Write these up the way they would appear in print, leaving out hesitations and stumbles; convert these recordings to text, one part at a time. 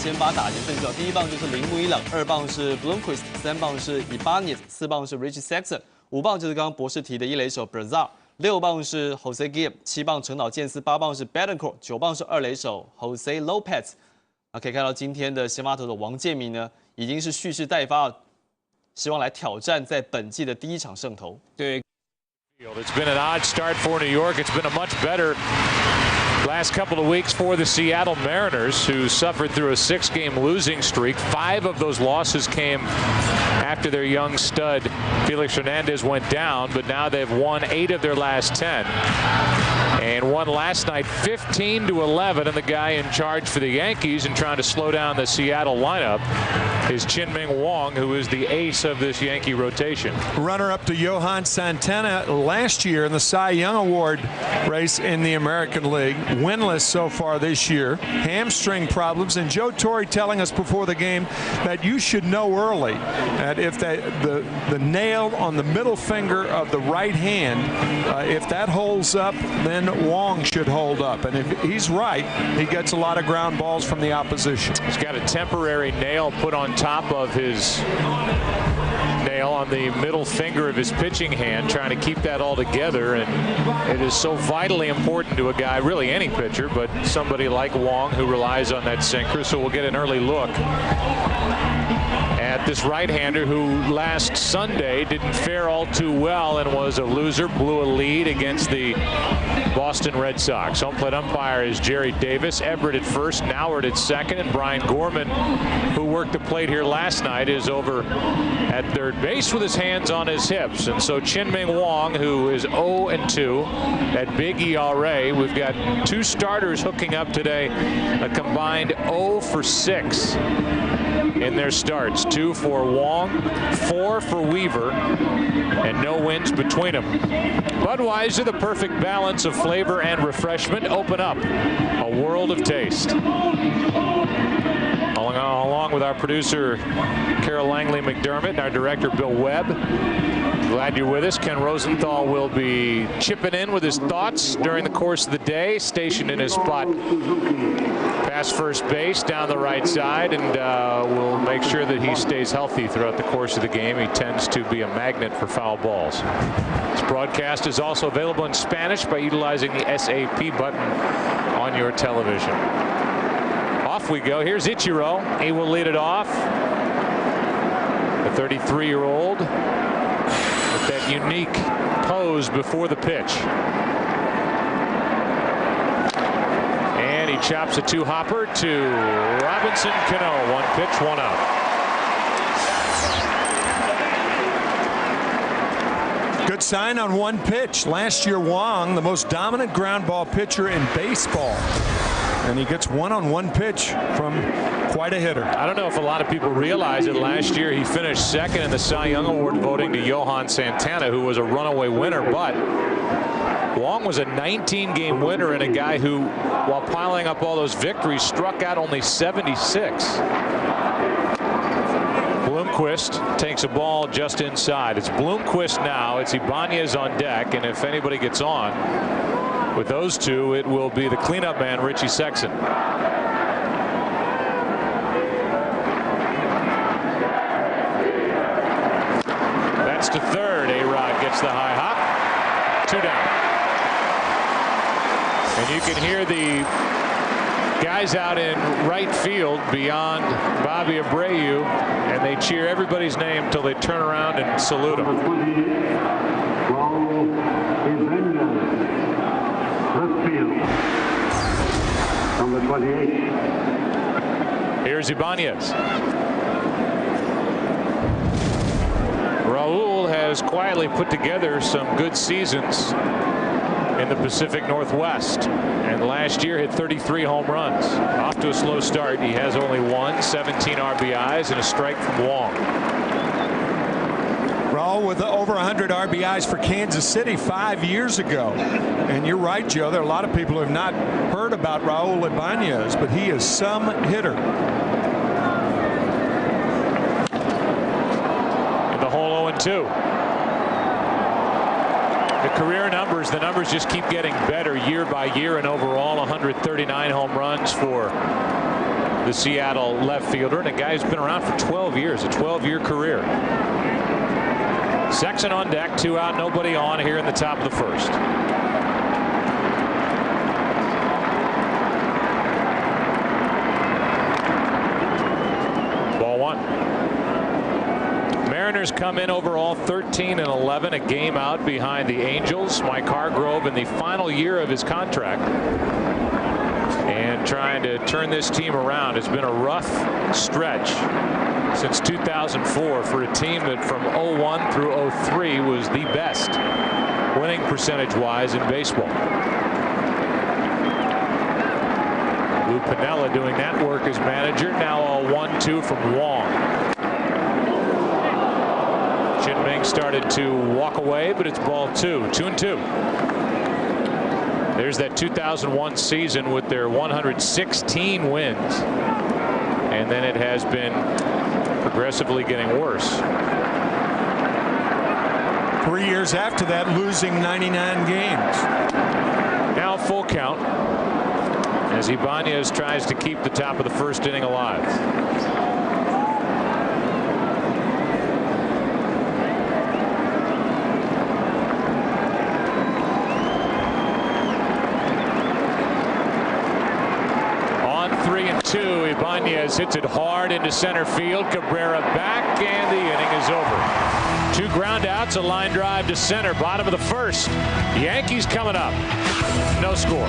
先发打击顺序，第一棒就是铃木一朗，2棒是 Bloomquist， 3棒是 Ibanez， 4棒是 Richie Sexton， 5棒就是刚刚博士提的一垒手 Brazar， 6棒是 Jose Gibb， 7棒陈岛健司，8棒是 Betancourt， 9棒是二垒手 Jose Lopez。可以看到今天的先发投手王建民呢，已经是蓄势待发，希望来挑战在本季的第一场胜投。对。It's been an odd start for New York. It's been a much better last couple of weeks for the Seattle Mariners, who suffered through a 6-game losing streak. 5 of those losses came after their young stud Felix Hernandez went down, but now they've won 8 of their last 10. And won last night 15-11, and the guy in charge for the Yankees and trying to slow down the Seattle lineup is Chien-Ming Wang, who is the ace of this Yankee rotation. Runner-up to Johan Santana last year in the Cy Young Award race in the American League. Winless so far this year. Hamstring problems, and Joe Torre telling us before the game that you should know early that if the nail on the middle finger of the right hand, if that holds up, then Wong should hold up, and if he's right, he gets a lot of ground balls from the opposition. He's got a temporary nail put on top of his nail on the middle finger of his pitching hand, trying to keep that all together, and it is so vitally important to a guy, really any pitcher, but somebody like Wong who relies on that sinker. So we'll get an early look at this right-hander who last Sunday didn't fare all too well and was a loser, blew a lead against the Boston Red Sox. Home plate umpire is Jerry Davis. Everett at first, Noward at second, and Brian Gorman, who worked the plate here last night, is over at third base with his hands on his hips. And so Chien-Ming Wang, who is 0-2 at big ERA, we've got 2 starters hooking up today, a combined 0 for 6 in their starts. 2 for Wong, 4 for Weaver, and no wins between them. Budweiser, the perfect balance of flavor and refreshment. Open up a world of taste. Along with our producer Carol Langley McDermott and our director Bill Webb. Glad you're with us. Ken Rosenthal will be chipping in with his thoughts during the course of the day, stationed in his spot past first base down the right side, and we'll make sure that he stays healthy throughout the course of the game. He tends to be a magnet for foul balls. This broadcast is also available in Spanish by utilizing the SAP button on your television. Off we go. Here's Ichiro. He will lead it off. The 33-year-old with that unique pose before the pitch. And he chops a 2-hopper to Robinson Cano. 1 pitch, 1 out. Good sign on 1 pitch. Last year, Wong, the most dominant ground ball pitcher in baseball. And he gets 1 on 1 pitch from quite a hitter. I don't know if a lot of people realize that last year he finished second in the Cy Young Award voting to Johan Santana, who was a runaway winner, but Wong was a 19-game winner and a guy who, while piling up all those victories, struck out only 76. Bloomquist takes a ball just inside. It's Bloomquist now. It's Ibanez on deck, and if anybody gets on with those two, it will be the cleanup man, Richie Sexton. That's to third. A-Rod gets the high hop. 2 down. And you can hear the guys out in right field beyond Bobby Abreu, and they cheer everybody's name until they turn around and salute him. Number 28. Here's Ibanez. Raul has quietly put together some good seasons in the Pacific Northwest, and last year hit 33 home runs. Off to a slow start. He has only 17 RBIs and a strike from Wong. Raul with over 100 RBIs for Kansas City 5 years ago. And you're right, Joe, there are a lot of people who have not heard about Raul Ibanez, but he is some hitter. In the hole 0-2. The career numbers, the numbers just keep getting better year by year, and overall 139 home runs for the Seattle left fielder, and a guy who's been around for 12 years, a 12-year career. Sexton on deck, 2 out, nobody on here in the top of the first. Ball 1. Mariners come in overall 13-11, a game out behind the Angels. Mike Hargrove in the final year of his contract and trying to turn this team around. It's been a rough stretch since 2004 for a team that from 01 through 03 was the best winning percentage-wise in baseball. Lou Piniella doing that work as manager. Now a 1-2 from Wong. Ming started to walk away, but it's ball 2, 2-2. There's that 2001 season with their 116 wins, and then it has been progressively getting worse. 3 years after that, losing 99 games. Now full count as Ibanez tries to keep the top of the first inning alive. Ibanez hits it hard into center field. Cabrera back, and the inning is over. 2 ground outs, a line drive to center, bottom of the first. Yankees coming up. No score.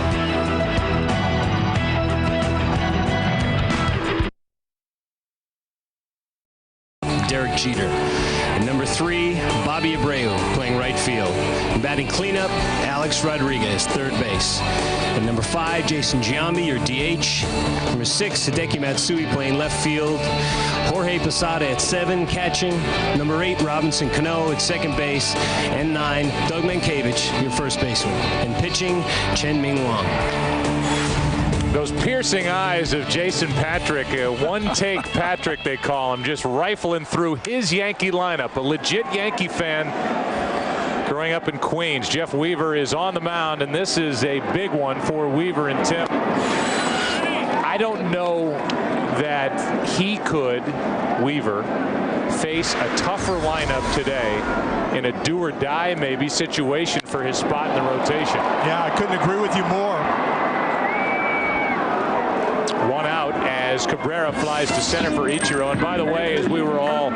Derek Jeter. And number 3, Bobby Abreu, playing right field. And batting cleanup, Alex Rodriguez, third base. And number 5, Jason Giambi, your DH. Number 6, Hideki Matsui, playing left field. Jorge Posada at 7, catching. Number 8, Robinson Cano at second base. And 9, Doug Mankiewicz, your first baseman. And pitching, Chen-Ming Wang. Those piercing eyes of Jason Patrick, one-take Patrick they call him, just rifling through his Yankee lineup. A legit Yankee fan growing up in Queens. Jeff Weaver is on the mound, and this is a big one for Weaver and Tim. I don't know that he could, Weaver, face a tougher lineup today in a do-or-die maybe situation for his spot in the rotation. Yeah, I couldn't agree with you more. 1 out as Cabrera flies to center for Ichiro. And by the way, as we were all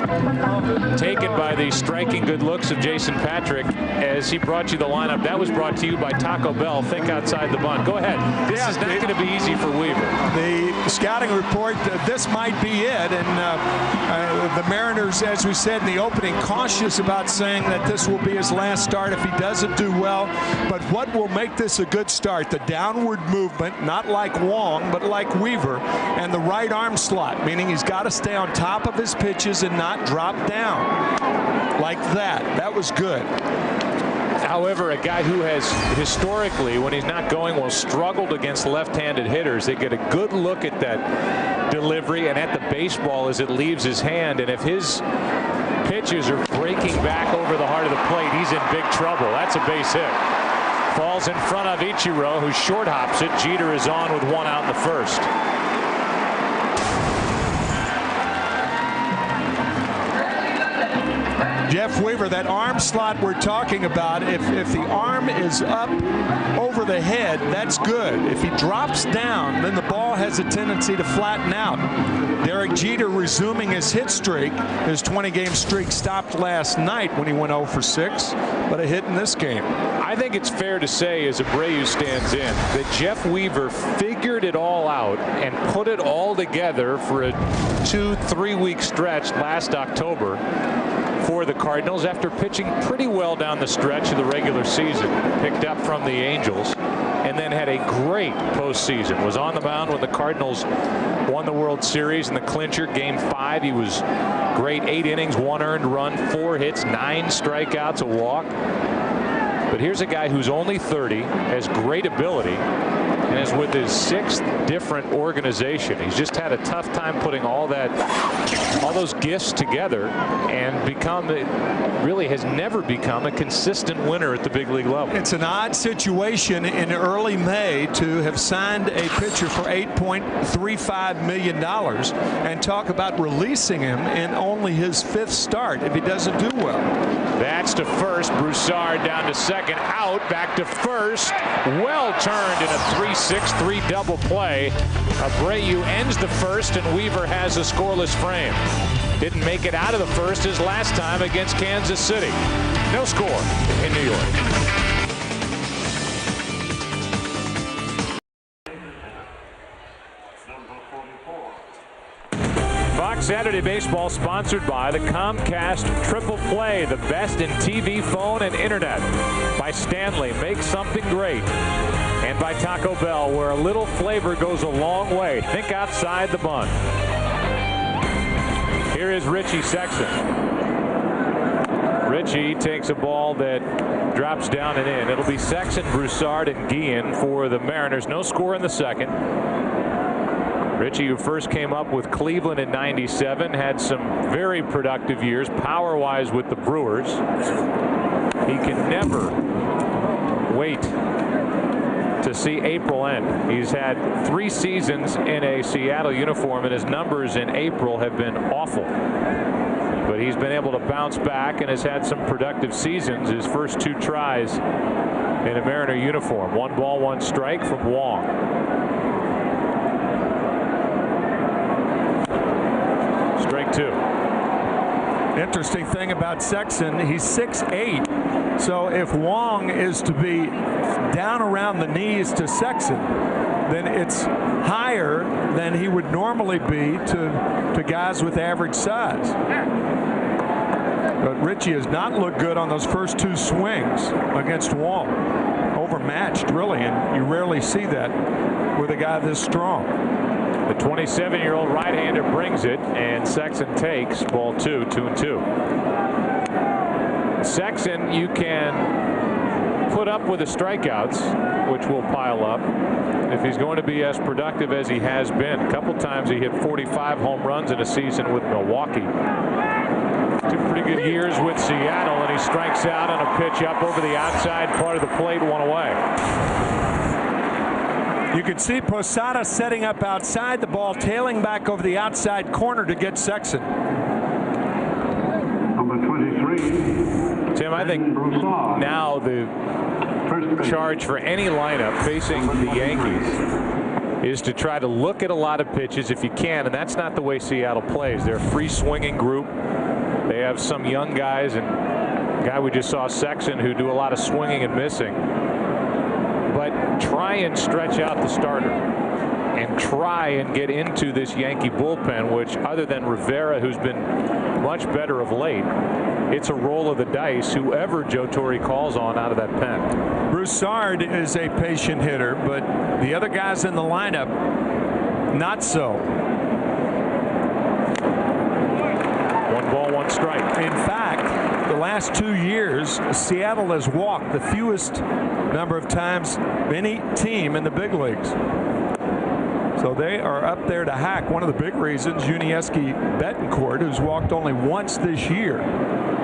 taken by the striking good looks of Jason Patrick as he brought you the lineup, that was brought to you by Taco Bell. Think outside the bun. Go ahead. This is not going to be easy for Weaver. The scouting report, this might be it. And the Mariners, as we said in the opening, cautious about saying that this will be his last start if he doesn't do well. But what will make this a good start? The downward movement, not like Wong, but like Weaver, and the right arm slot, meaning he's got to stay on top of his pitches and not drop down like that. That was good. However, a guy who has historically, when he's not going well, struggled against left-handed hitters. They get a good look at that delivery and at the baseball as it leaves his hand. And if his pitches are breaking back over the heart of the plate, he's in big trouble. That's a base hit. Falls in front of Ichiro, who short hops it. Jeter is on with 1 out in the first. Jeff Weaver, that arm slot we're talking about, if the arm is up over the head, that's good. If he drops down, then the ball has a tendency to flatten out. Derek Jeter resuming his hit streak. His 20-game streak stopped last night when he went 0 for 6, but a hit in this game. I think it's fair to say, as Abreu stands in, that Jeff Weaver figured it all out and put it all together for a 2-3 week stretch last October for the Cardinals after pitching pretty well down the stretch of the regular season. Picked up from the Angels and then had a great postseason. Was on the mound when the Cardinals won the World Series in the clincher, Game 5. He was great. 8 innings, 1 earned run, 4 hits, 9 strikeouts, a walk. But here's a guy who's only 30, has great ability, and is with his 6th different organization. He's just had a tough time putting all those gifts together and really has never become a consistent winner at the big league level. It's an odd situation in early May to have signed a pitcher for $8.35 million and talk about releasing him in only his 5th start if he doesn't do well. That's to first. Broussard down to second. Out. Back to first. Well turned in a 3-6-3 double play. Abreu ends the first, and Weaver has a scoreless frame. Didn't make it out of the first his last time against Kansas City. No score in New York. Saturday Baseball sponsored by the Comcast Triple Play, the best in TV, phone, and internet. By Stanley, make something great. And by Taco Bell, where a little flavor goes a long way. Think outside the bun. Here is Richie Sexson. Richie takes a ball that drops down and in. It'll be Sexson, Broussard, and Guillen for the Mariners. No score in the second. Richie, who first came up with Cleveland in '97, had some very productive years power-wise with the Brewers. He can never wait to see April end. He's had 3 seasons in a Seattle uniform, and his numbers in April have been awful. But he's been able to bounce back and has had some productive seasons his first 2 tries in a Mariner uniform. 1 ball, 1 strike from Wong. Strike 2. Interesting thing about Sexson, he's 6'8", so if Wong is to be down around the knees to Sexson, then it's higher than he would normally be to guys with average size. But Richie has not looked good on those first 2 swings against Wong. Overmatched, really, and you rarely see that with a guy this strong. The 27-year-old right-hander brings it, and Sexson takes ball 2, 2-2. Sexson, you can put up with the strikeouts, which will pile up, if he's going to be as productive as he has been. A couple times he hit 45 home runs in a season with Milwaukee. 2 pretty good years with Seattle, and he strikes out on a pitch up over the outside part of the plate, 1 away. You can see Posada setting up outside the ball, tailing back over the outside corner to get Sexson. Number 23. Tim, I think now the charge for any lineup facing the Yankees is to try to look at a lot of pitches if you can, and that's not the way Seattle plays. They're a free swinging group. They have some young guys, and the guy we just saw, Sexson, who do a lot of swinging and missing. But try and stretch out the starter and try and get into this Yankee bullpen, which, other than Rivera, who's been much better of late, it's a roll of the dice whoever Joe Torre calls on out of that pen. Broussard is a patient hitter, but the other guys in the lineup, not so. 1 ball, 1 strike. In fact, the last 2 years, Seattle has walked the fewest number of times of any team in the big leagues. So they are up there to hack. One of the big reasons, Yuniesky Betancourt, who's walked only once this year,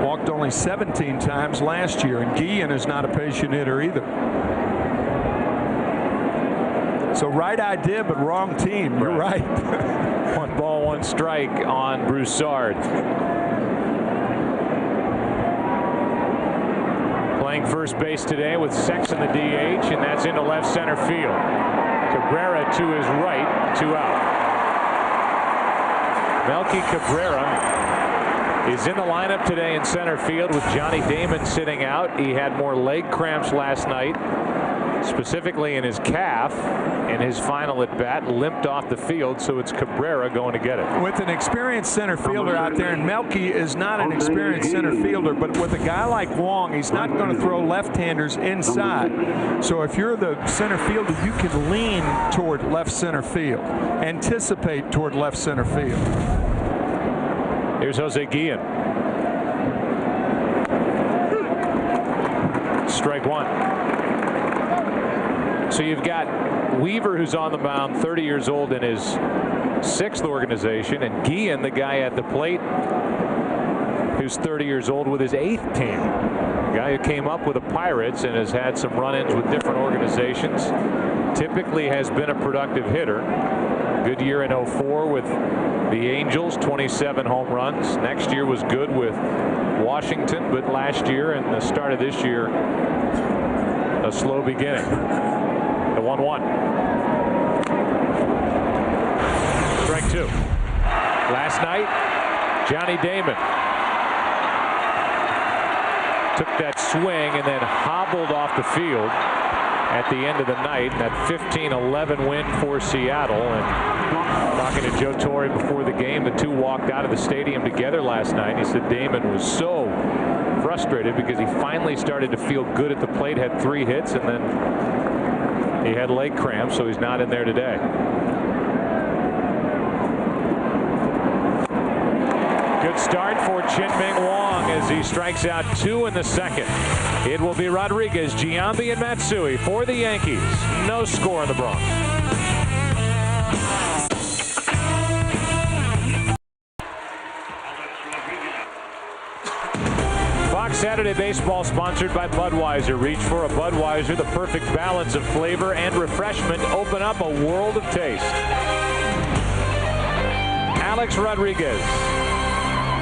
walked only 17 times last year, and Guillen is not a patient hitter either. So right idea, but wrong team. You're right. 1 ball, 1 strike on Broussard. Playing first base today with Sexson the DH, and that's into left center field. Cabrera to his right, 2 out. Melky Cabrera is in the lineup today in center field with Johnny Damon sitting out. He had more leg cramps last night, specifically in his calf, and his final at bat limped off the field, so it's Cabrera going to get it. With an experienced center fielder out there, and Melky is not an experienced center fielder, but with a guy like Wong, he's not going to throw left-handers inside. So if you're the center fielder, you can lean toward left center field, anticipate toward left center field. Here's Jose Guillen. Strike 1. So you've got Weaver, who's on the mound, 30 years old in his 6th organization, and Guillen, the guy at the plate, who's 30 years old with his 8th team. A guy who came up with the Pirates and has had some run-ins with different organizations. Typically has been a productive hitter. Good year in 04 with the Angels, 27 home runs. Next year was good with Washington, but last year and the start of this year, a slow beginning. The 1-1. Strike 2. Last night, Johnny Damon took that swing and then hobbled off the field at the end of the night. That 15-11 win for Seattle. And talking to Joe Torre before the game, the two walked out of the stadium together last night. He said Damon was so frustrated because he finally started to feel good at the plate, had 3 hits, and then he had leg cramps, so he's not in there today. Good start for Chien-Ming Wang as he strikes out 2 in the 2nd. It will be Rodriguez, Giambi, and Matsui for the Yankees. No score in the Bronx. Fox Saturday Baseball sponsored by Budweiser. Reach for a Budweiser, the perfect balance of flavor and refreshment. Open up a world of taste. Alex Rodriguez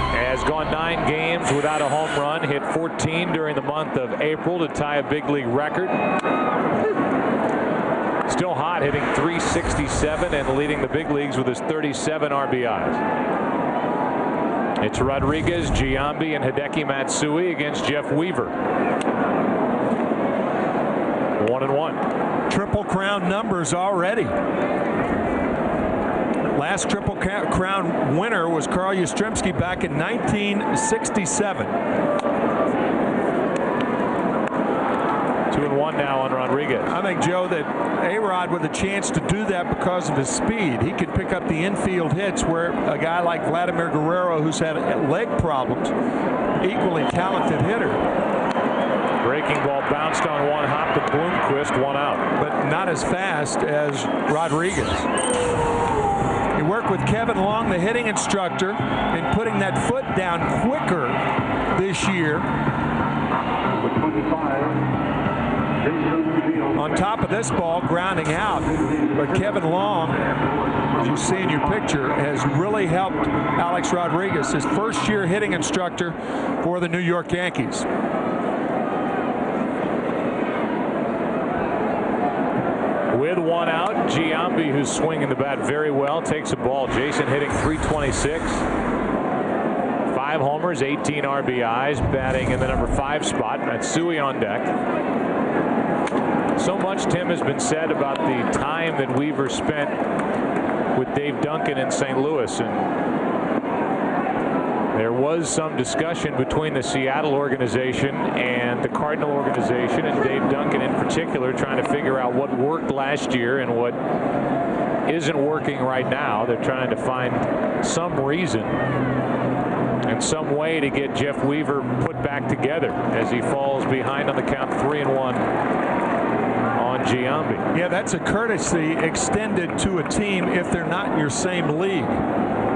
has gone 9 games without a home run, hit 14 during the month of April to tie a big league record. Still hot, hitting .367 and leading the big leagues with his 37 RBIs. It's Rodriguez, Giambi, and Hideki Matsui against Jeff Weaver. 1-1. Triple Crown numbers already. Last Triple Crown winner was Carl Yastrzemski back in 1967. 2-1 now on Rodriguez. I think, Joe, that A-Rod with a chance to do that because of his speed. He can pick up the infield hits where a guy like Vladimir Guerrero, who's had leg problems, equally talented hitter. Breaking ball bounced on one hop to Bloomquist, 1 out. But not as fast as Rodriguez. He worked with Kevin Long, the hitting instructor, in putting that foot down quicker this year. On top of this ball, grounding out. But Kevin Long, as you see in your picture, has really helped Alex Rodriguez, his first-year hitting instructor for the New York Yankees. With 1 out, Giambi, who's swinging the bat very well, takes a ball. Jason hitting .326. 5 homers, 18 RBIs, batting in the number 5 spot. Matsui on deck. So much, Tim, has been said about the time that Weaver spent with Dave Duncan in St. Louis, and there was some discussion between the Seattle organization and the Cardinal organization, and Dave Duncan in particular, trying to figure out what worked last year and what isn't working right now. They're trying to find some reason and some way to get Jeff Weaver put back together as he falls behind on the count 3-1 on Giambi. Yeah, that's a courtesy extended to a team if they're not in your same league.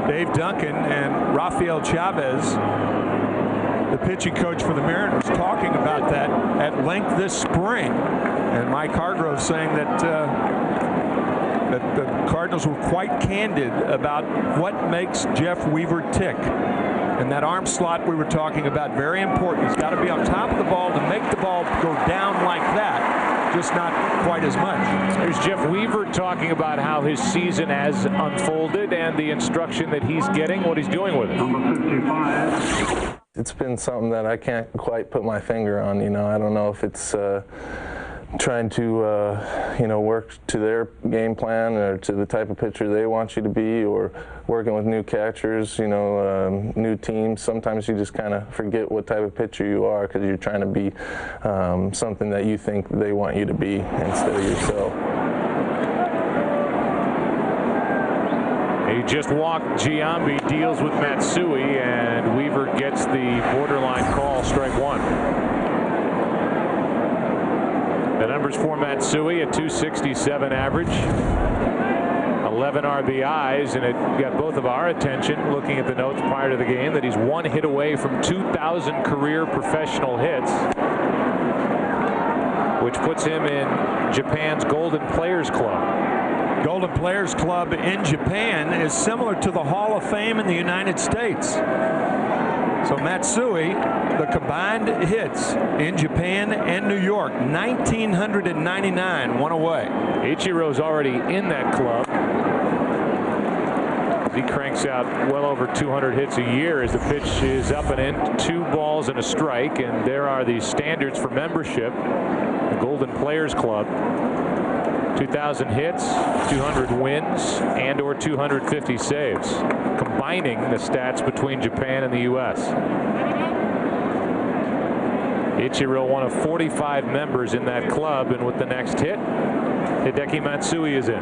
Dave Duncan and Rafael Chavez, the pitching coach for the Mariners, talking about that at length this spring. And Mike Hargrove saying that that the Cardinals were quite candid about what makes Jeff Weaver tick. And that arm slot we were talking about, very important. He's got to be on top of the ball to make the ball go down like that, just not quite as much. There's Jeff Weaver talking about how his season has unfolded and the instruction that he's getting, what he's doing with it. It's been something that I can't quite put my finger on. You know, I don't know if it's trying to work to their game plan or to the type of pitcher they want you to be, or working with new catchers, new teams. Sometimes you just kind of forget what type of pitcher you are because you're trying to be something that you think they want you to be instead of yourself. He just walked Giambi, deals with Matsui, and Weaver gets the borderline call, strike 1. The numbers for Matsui, a .267 average, 11 RBIs, and it got both of our attention looking at the notes prior to the game that he's 1 hit away from 2,000 career professional hits, which puts him in Japan's Golden Players Club. Golden Players Club in Japan is similar to the Hall of Fame in the United States. So Matsui, the combined hits in Japan and New York, 1,999, one away. Ichiro's already in that club. He cranks out well over 200 hits a year as the pitch is up and in, 2 balls and a strike, and there are the standards for membership. The Golden Players Club, 2,000 hits, 200 wins, and or 250 saves, combining the stats between Japan and the U.S. Ichiro, one of 45 members in that club, and with the next hit, Hideki Matsui is in.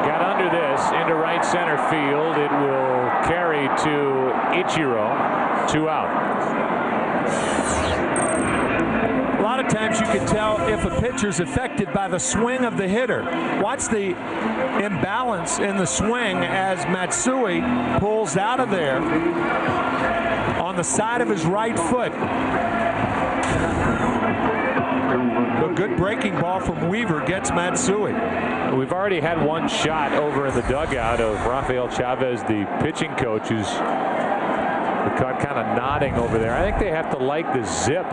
Got under this into right center field. It will carry to Ichiro, 2 out. A lot of times you can tell if a pitcher's affected by the swing of the hitter. Watch the imbalance in the swing as Matsui pulls out of there on the side of his right foot. A good breaking ball from Weaver gets Matsui. We've already had one shot over in the dugout of Rafael Chavez, the pitching coach, who's kind of nodding over there. I think they have to like the zip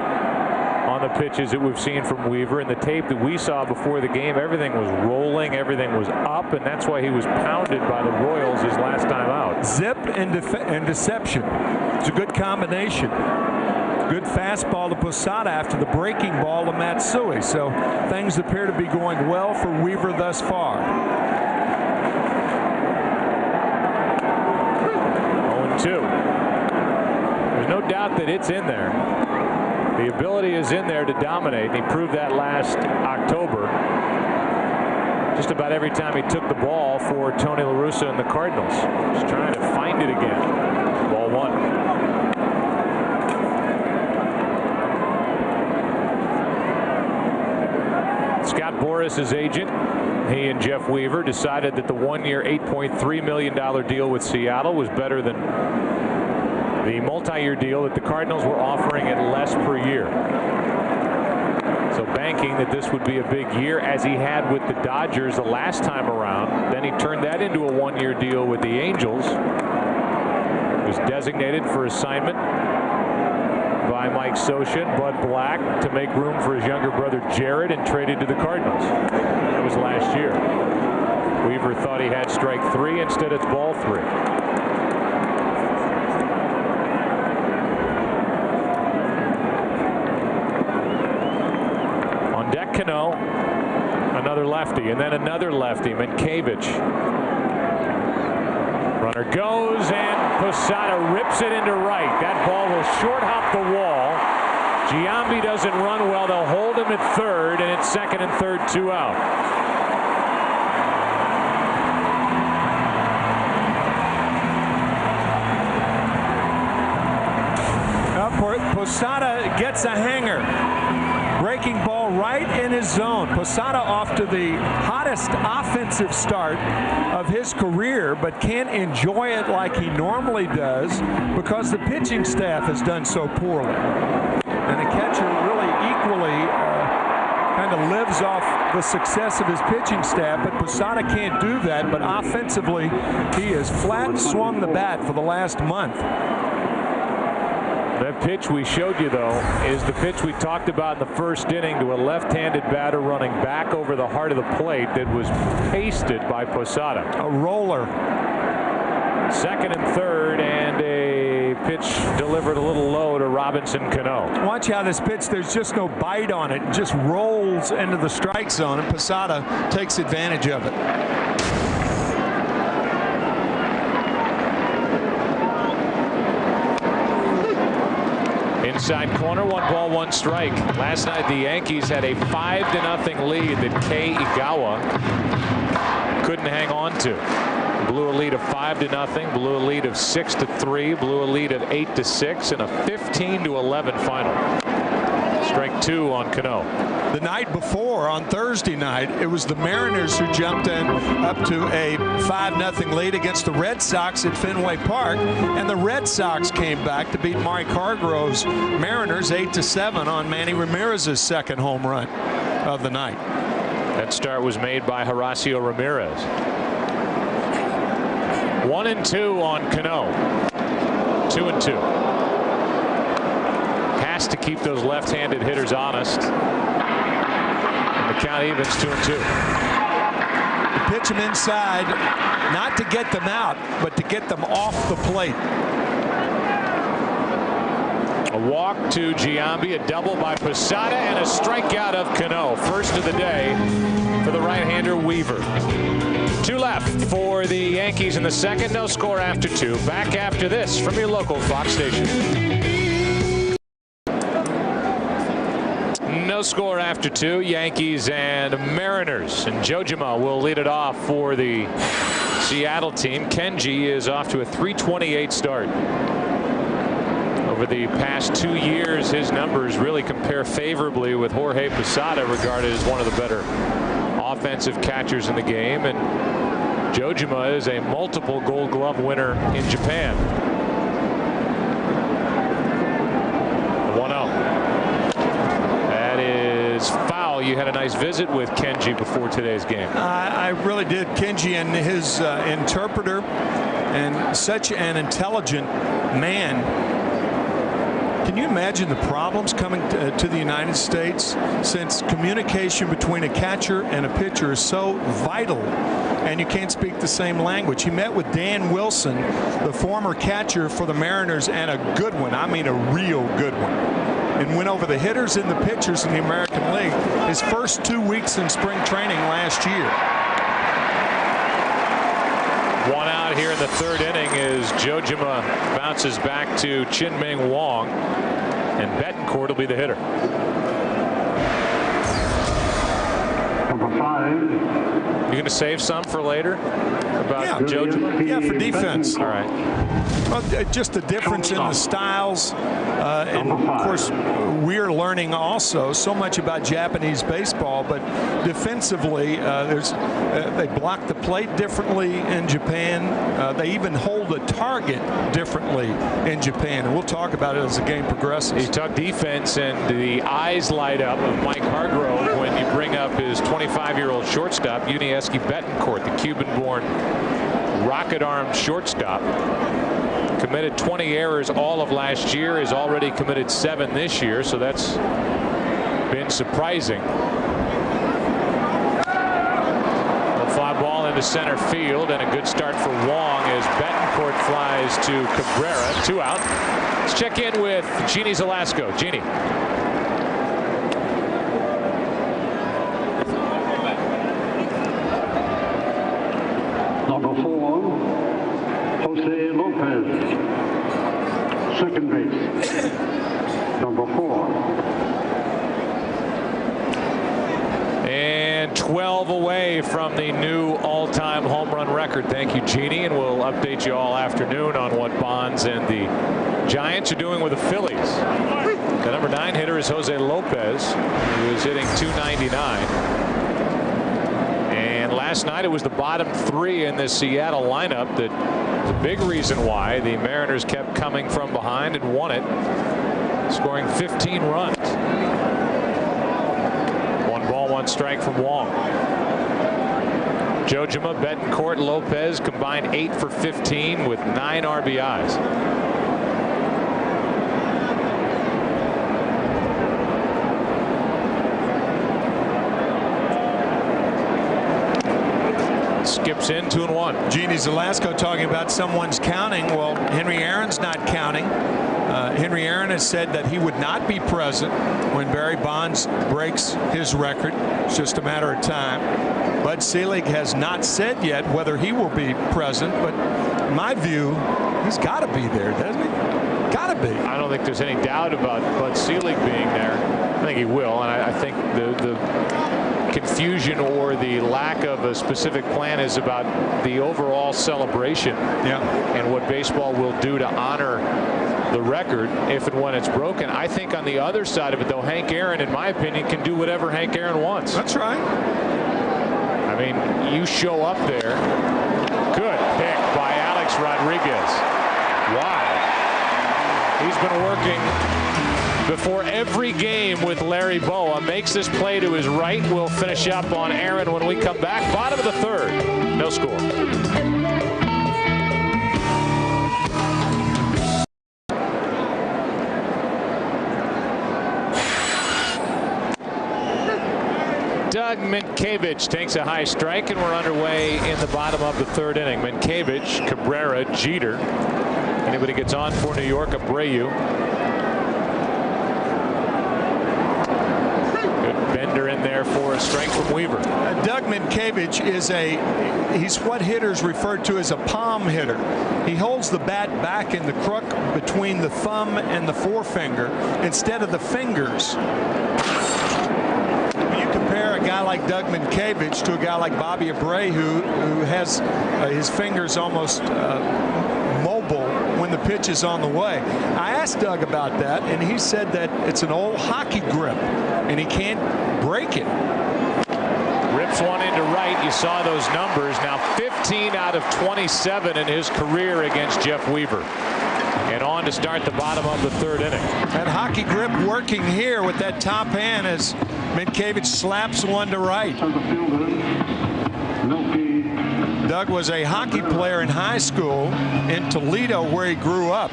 on the pitches that we've seen from Weaver. In the tape that we saw before the game, everything was rolling, everything was up, and that's why he was pounded by the Royals his last time out. Zip and deception. It's a good combination. Good fastball to Posada after the breaking ball to Matsui. So things appear to be going well for Weaver thus far. 0-2. There's no doubt that it's in there. The ability is in there to dominate, and he proved that last October. Just about every time he took the ball for Tony La Russa and the Cardinals. Just trying to find it again. Ball 1. Scott Boras' agent, he and Jeff Weaver decided that the 1-year $8.3 million deal with Seattle was better than the multi-year deal that the Cardinals were offering at less per year. So banking that this would be a big year, as he had with the Dodgers the last time around. Then he turned that into a 1-year deal with the Angels. He was designated for assignment by Mike Scioscia and Bud Black to make room for his younger brother Jared, and traded to the Cardinals. That was last year. Weaver thought he had strike 3. Instead, it's ball 3. Cano, another lefty, and then another lefty, Mankiewicz. Runner goes, and Posada rips it into right. That ball will short hop the wall. Giambi doesn't run well. They'll hold him at third, and it's second and third, 2 out. Posada gets a hanger. Breaking ball right in his zone. Posada off to the hottest offensive start of his career, but can't enjoy it like he normally does because the pitching staff has done so poorly. And the catcher really equally kind of lives off the success of his pitching staff, but Posada can't do that. But offensively, he has flat swung the bat for the last month. That pitch we showed you, though, is the pitch we talked about in the first inning to a left-handed batter running back over the heart of the plate that was pasted by Posada. A roller. Second and third, and a pitch delivered a little low to Robinson Cano. Watch how this pitch, there's just no bite on it. It just rolls into the strike zone, and Posada takes advantage of it. Inside corner, 1 ball, 1 strike. Last night the Yankees had a 5-0 lead that Kei Igawa couldn't hang on to. Blew a lead of 5-0, blew a lead of 6-3, blew a lead of 8-6, and a 15-11 final. Strike 2 on Cano. The night before, on Thursday night, it was the Mariners who jumped in up to a 5-0 lead against the Red Sox at Fenway Park, and the Red Sox came back to beat Mike Hargrove's Mariners 8-7 on Manny Ramirez's second home run of the night. That start was made by Horacio Ramirez. 1-2 on Cano. 2-2. Has to keep those left-handed hitters honest. And the count evens 2-2. Pitch them inside, not to get them out, but to get them off the plate. A walk to Giambi, a double by Posada, and a strikeout of Cano. First of the day for the right-hander Weaver. 2 left for the Yankees in the second. No score after 2. Back after this from your local Fox station. No score after 2. Yankees and Mariners. And Jojima will lead it off for the Seattle team. Kenji is off to a .328 start. Over the past 2 years, his numbers really compare favorably with Jorge Posada, regarded as one of the better offensive catchers in the game. And Jojima is a multiple Gold Glove winner in Japan. 1-0. That is foul. You had a nice visit with Kenji before today's game. I really did. Kenji and his interpreter, and such an intelligent man. Can you imagine the problems coming to the United States, since communication between a catcher and a pitcher is so vital, and you can't speak the same language? He met with Dan Wilson, the former catcher for the Mariners, and a good one, I mean a real good one, and went over the hitters and the pitchers in the American League his first 2 weeks in spring training last year. 1 out here in the third inning as Jojima bounces back to Chin-Ming Wong, and Betancourt will be the hitter. Number 5. You going to save some for later about Jojima? Yeah, for defense. All right. Well, just the difference in the styles, and of course we're learning also so much about Japanese baseball, but defensively they block the plate differently in Japan. They even hold a target differently in Japan, and we'll talk about it as the game progresses. You talk defense, and the eyes light up of Mike Hargrove when you bring up his 25-year-old shortstop, Yuniesky Betancourt, the Cuban-born rocket-armed shortstop. Committed 20 errors all of last year, has already committed 7 this year, so that's been surprising. A fly ball into center field, and a good start for Wong as Betancourt flies to Cabrera. 2 out. Let's check in with Jeannie Zelasco. Jeannie. Number 4, Jose Lopez. Second base. Number 4. And 12 away from the new all-time home run record. Thank you, Jeannie, and we'll update you all afternoon on what Bonds and the Giants are doing with the Phillies. The number 9 hitter is Jose Lopez, who is hitting .299. And last night it was the bottom 3 in the Seattle lineup that the big reason why the Mariners kept coming from behind and won it, scoring 15 runs. 1 ball, 1 strike from Wong. Jojima, Betancourt, Lopez combined 8 for 15 with 9 RBIs. Skips in 2-1. Jeannie Zelasco talking about someone's counting. Well, Henry Aaron's not counting. Henry Aaron has said that he would not be present when Barry Bonds breaks his record. It's just a matter of time. Bud Selig has not said yet whether he will be present, but in my view, he's got to be there, doesn't he? Got to be. I don't think there's any doubt about Bud Selig being there. I think he will, and I think the confusion or the lack of a specific plan is about the overall celebration and what baseball will do to honor the record if and when it's broken. I think on the other side of it, though, Hank Aaron, in my opinion, can do whatever Hank Aaron wants. That's right. I mean, you show up there. Good pick by Alex Rodriguez. Wow. He's been working before every game with Larry Boa. Makes this play to his right. We'll finish up on Aaron when we come back. Bottom of the third. No score. Doug Minkiewicz takes a high strike, and we're underway in the bottom of the third inning. Minkiewicz, Cabrera, Jeter. Anybody gets on for New York, Abreu. Good bender in there for a strike from Weaver. Doug Minkiewicz is he's what hitters refer to as a palm hitter. He holds the bat back in the crook between the thumb and the forefinger instead of the fingers. Compare a guy like Doug Minkiewicz to a guy like Bobby Abreu who has his fingers almost mobile when the pitch is on the way. I asked Doug about that, and he said that it's an old hockey grip and he can't break it. Rips one into right. You saw those numbers. Now 15 out of 27 in his career against Jeff Weaver. And on to start the bottom of the third inning. That hockey grip working here with that top hand as Minkiewicz slaps one to right. Doug was a hockey player in high school in Toledo, where he grew up.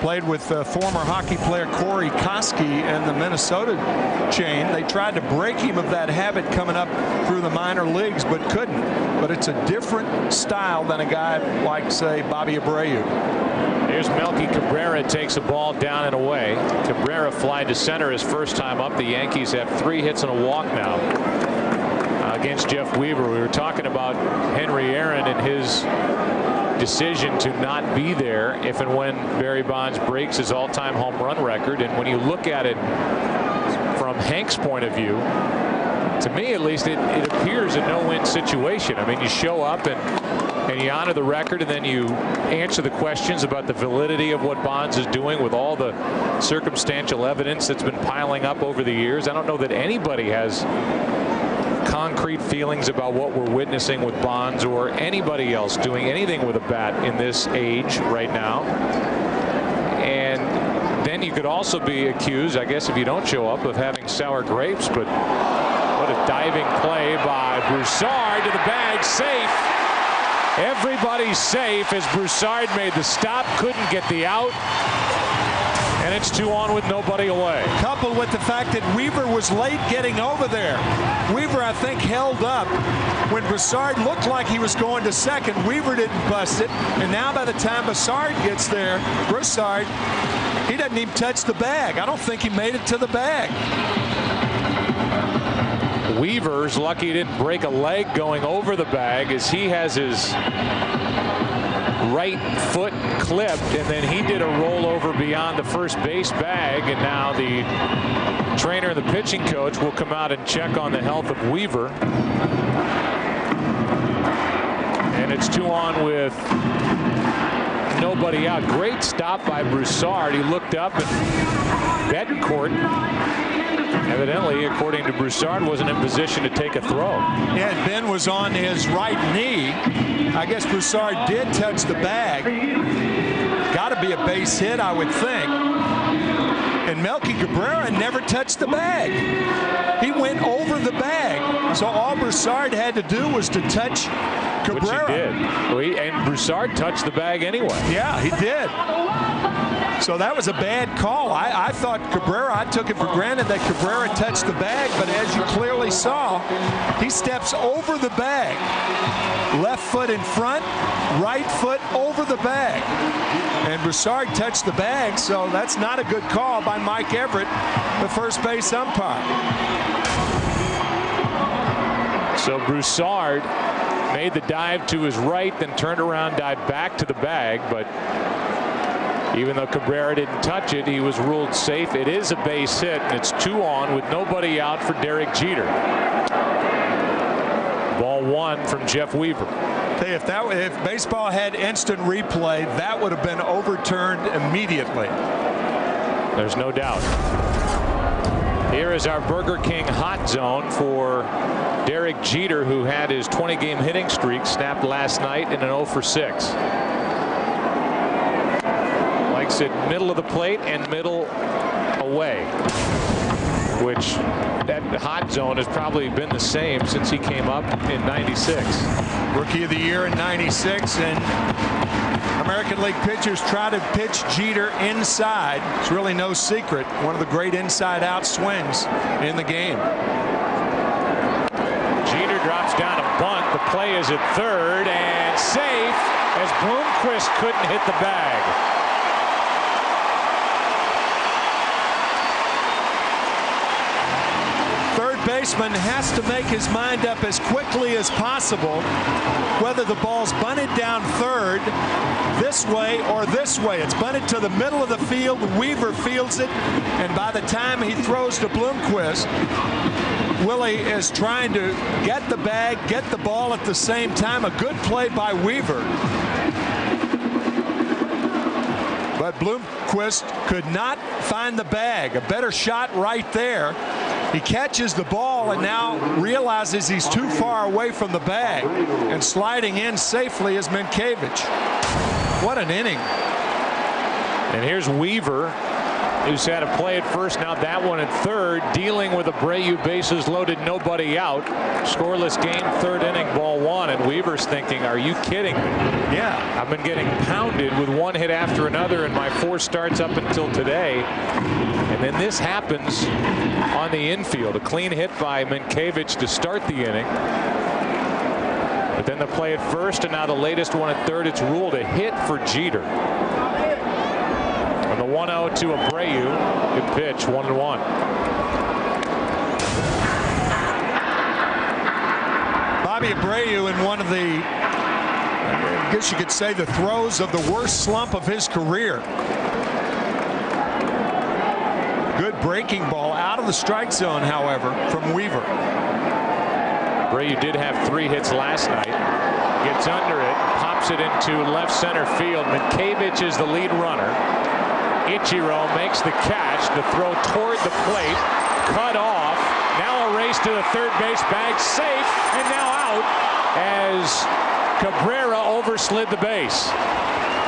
Played with former hockey player Corey Koski and the Minnesota chain. They tried to break him of that habit coming up through the minor leagues, but couldn't. But it's a different style than a guy like, say, Bobby Abreu. Here's Melky Cabrera, takes a ball down and away. Cabrera fly to center his first time up. The Yankees have 3 hits and a walk now against Jeff Weaver. We were talking about Henry Aaron and his decision to not be there if and when Barry Bonds breaks his all-time home run record. And when you look at it from Hank's point of view, to me at least, it appears a no-win situation. I mean, you show up and you honor the record, and then you answer the questions about the validity of what Bonds is doing with all the circumstantial evidence that's been piling up over the years. I don't know that anybody has concrete feelings about what we're witnessing with Bonds or anybody else doing anything with a bat in this age right now. And then you could also be accused, I guess if you don't show up, of having sour grapes. But what a diving play by Broussard to the bag, safe. Everybody's safe as Broussard made the stop, couldn't get the out. And it's 2 on with nobody away. Coupled with the fact that Weaver was late getting over there. Weaver, I think, held up when Broussard looked like he was going to second. Weaver didn't bust it. And now by the time Broussard gets there, Broussard, he doesn't even touch the bag. I don't think he made it to the bag. Weaver's lucky he didn't break a leg going over the bag, as he has his right foot clipped, and then he did a rollover beyond the first base bag. And now the trainer and the pitching coach will come out and check on the health of Weaver. And it's 2 on with nobody out. Great stop by Broussard. He looked up, and Betancourt, evidently, according to Broussard, wasn't in position to take a throw. Yeah, Ben was on his right knee. I guess Broussard did touch the bag. Got to be a base hit, I would think. And Melky Cabrera never touched the bag. He went over the bag. So all Broussard had to do was to touch Cabrera. Which he did. And Broussard touched the bag anyway. Yeah, he did. So that was a bad call. I thought Cabrera, I took it for granted that Cabrera touched the bag, but as you clearly saw, he steps over the bag. Left foot in front, right foot over the bag. And Broussard touched the bag, so that's not a good call by Mike Everett, the first base umpire. So Broussard made the dive to his right, then turned around, dived back to the bag, but Even though Cabrera didn't touch it, he was ruled safe. It is a base hit, and it's 2 on with nobody out for Derek Jeter. Ball 1 from Jeff Weaver. Hey, if baseball had instant replay, that would have been overturned immediately. There's no doubt. Here is our Burger King hot zone for Derek Jeter, who had his 20-game hitting streak snapped last night in an 0 for 6. Likes it middle of the plate and middle away, which that hot zone has probably been the same since he came up in '96. Rookie of the Year in '96, and American League pitchers try to pitch Jeter inside. It's really no secret. One of the great inside-out swings in the game. Jeter drops down a bunt. The play is at third and safe as Bloomquist couldn't hit the bag. Third baseman has to make his mind up as quickly as possible whether the ball's bunted down third this way or this way. It's bunted to the middle of the field. Weaver fields it, and by the time he throws to Bloomquist, Willie is trying to get the bag, get the ball at the same time. A good play by Weaver. But Bloomquist could not find the bag. A better shot right there. He catches the ball and now realizes he's too far away from the bag, and sliding in safely is Mankiewicz. What an inning. And here's Weaver, who's had a play at first, now that one at third, dealing with Abreu, bases loaded, nobody out. Scoreless game, third inning, ball 1, and Weaver's thinking, are you kidding me? Yeah. I've been getting pounded with one hit after another in my 4 starts up until today. And then this happens on the infield. A clean hit by Mankiewicz to start the inning. But then the play at first, and now the latest one at third. It's ruled a hit for Jeter. And the 1-0 to Abreu. Good pitch, 1-1. Bobby Abreu in one of the, I guess you could say, the throes of the worst slump of his career. Good breaking ball out of the strike zone, however, from Weaver. Abreu did have 3 hits last night. Gets under it, pops it into left center field. Mankiewicz is the lead runner. Ichiro makes the catch. The throw toward the plate, cut off. Now a race to the third base bag, safe, and now out as Cabrera overslid the base.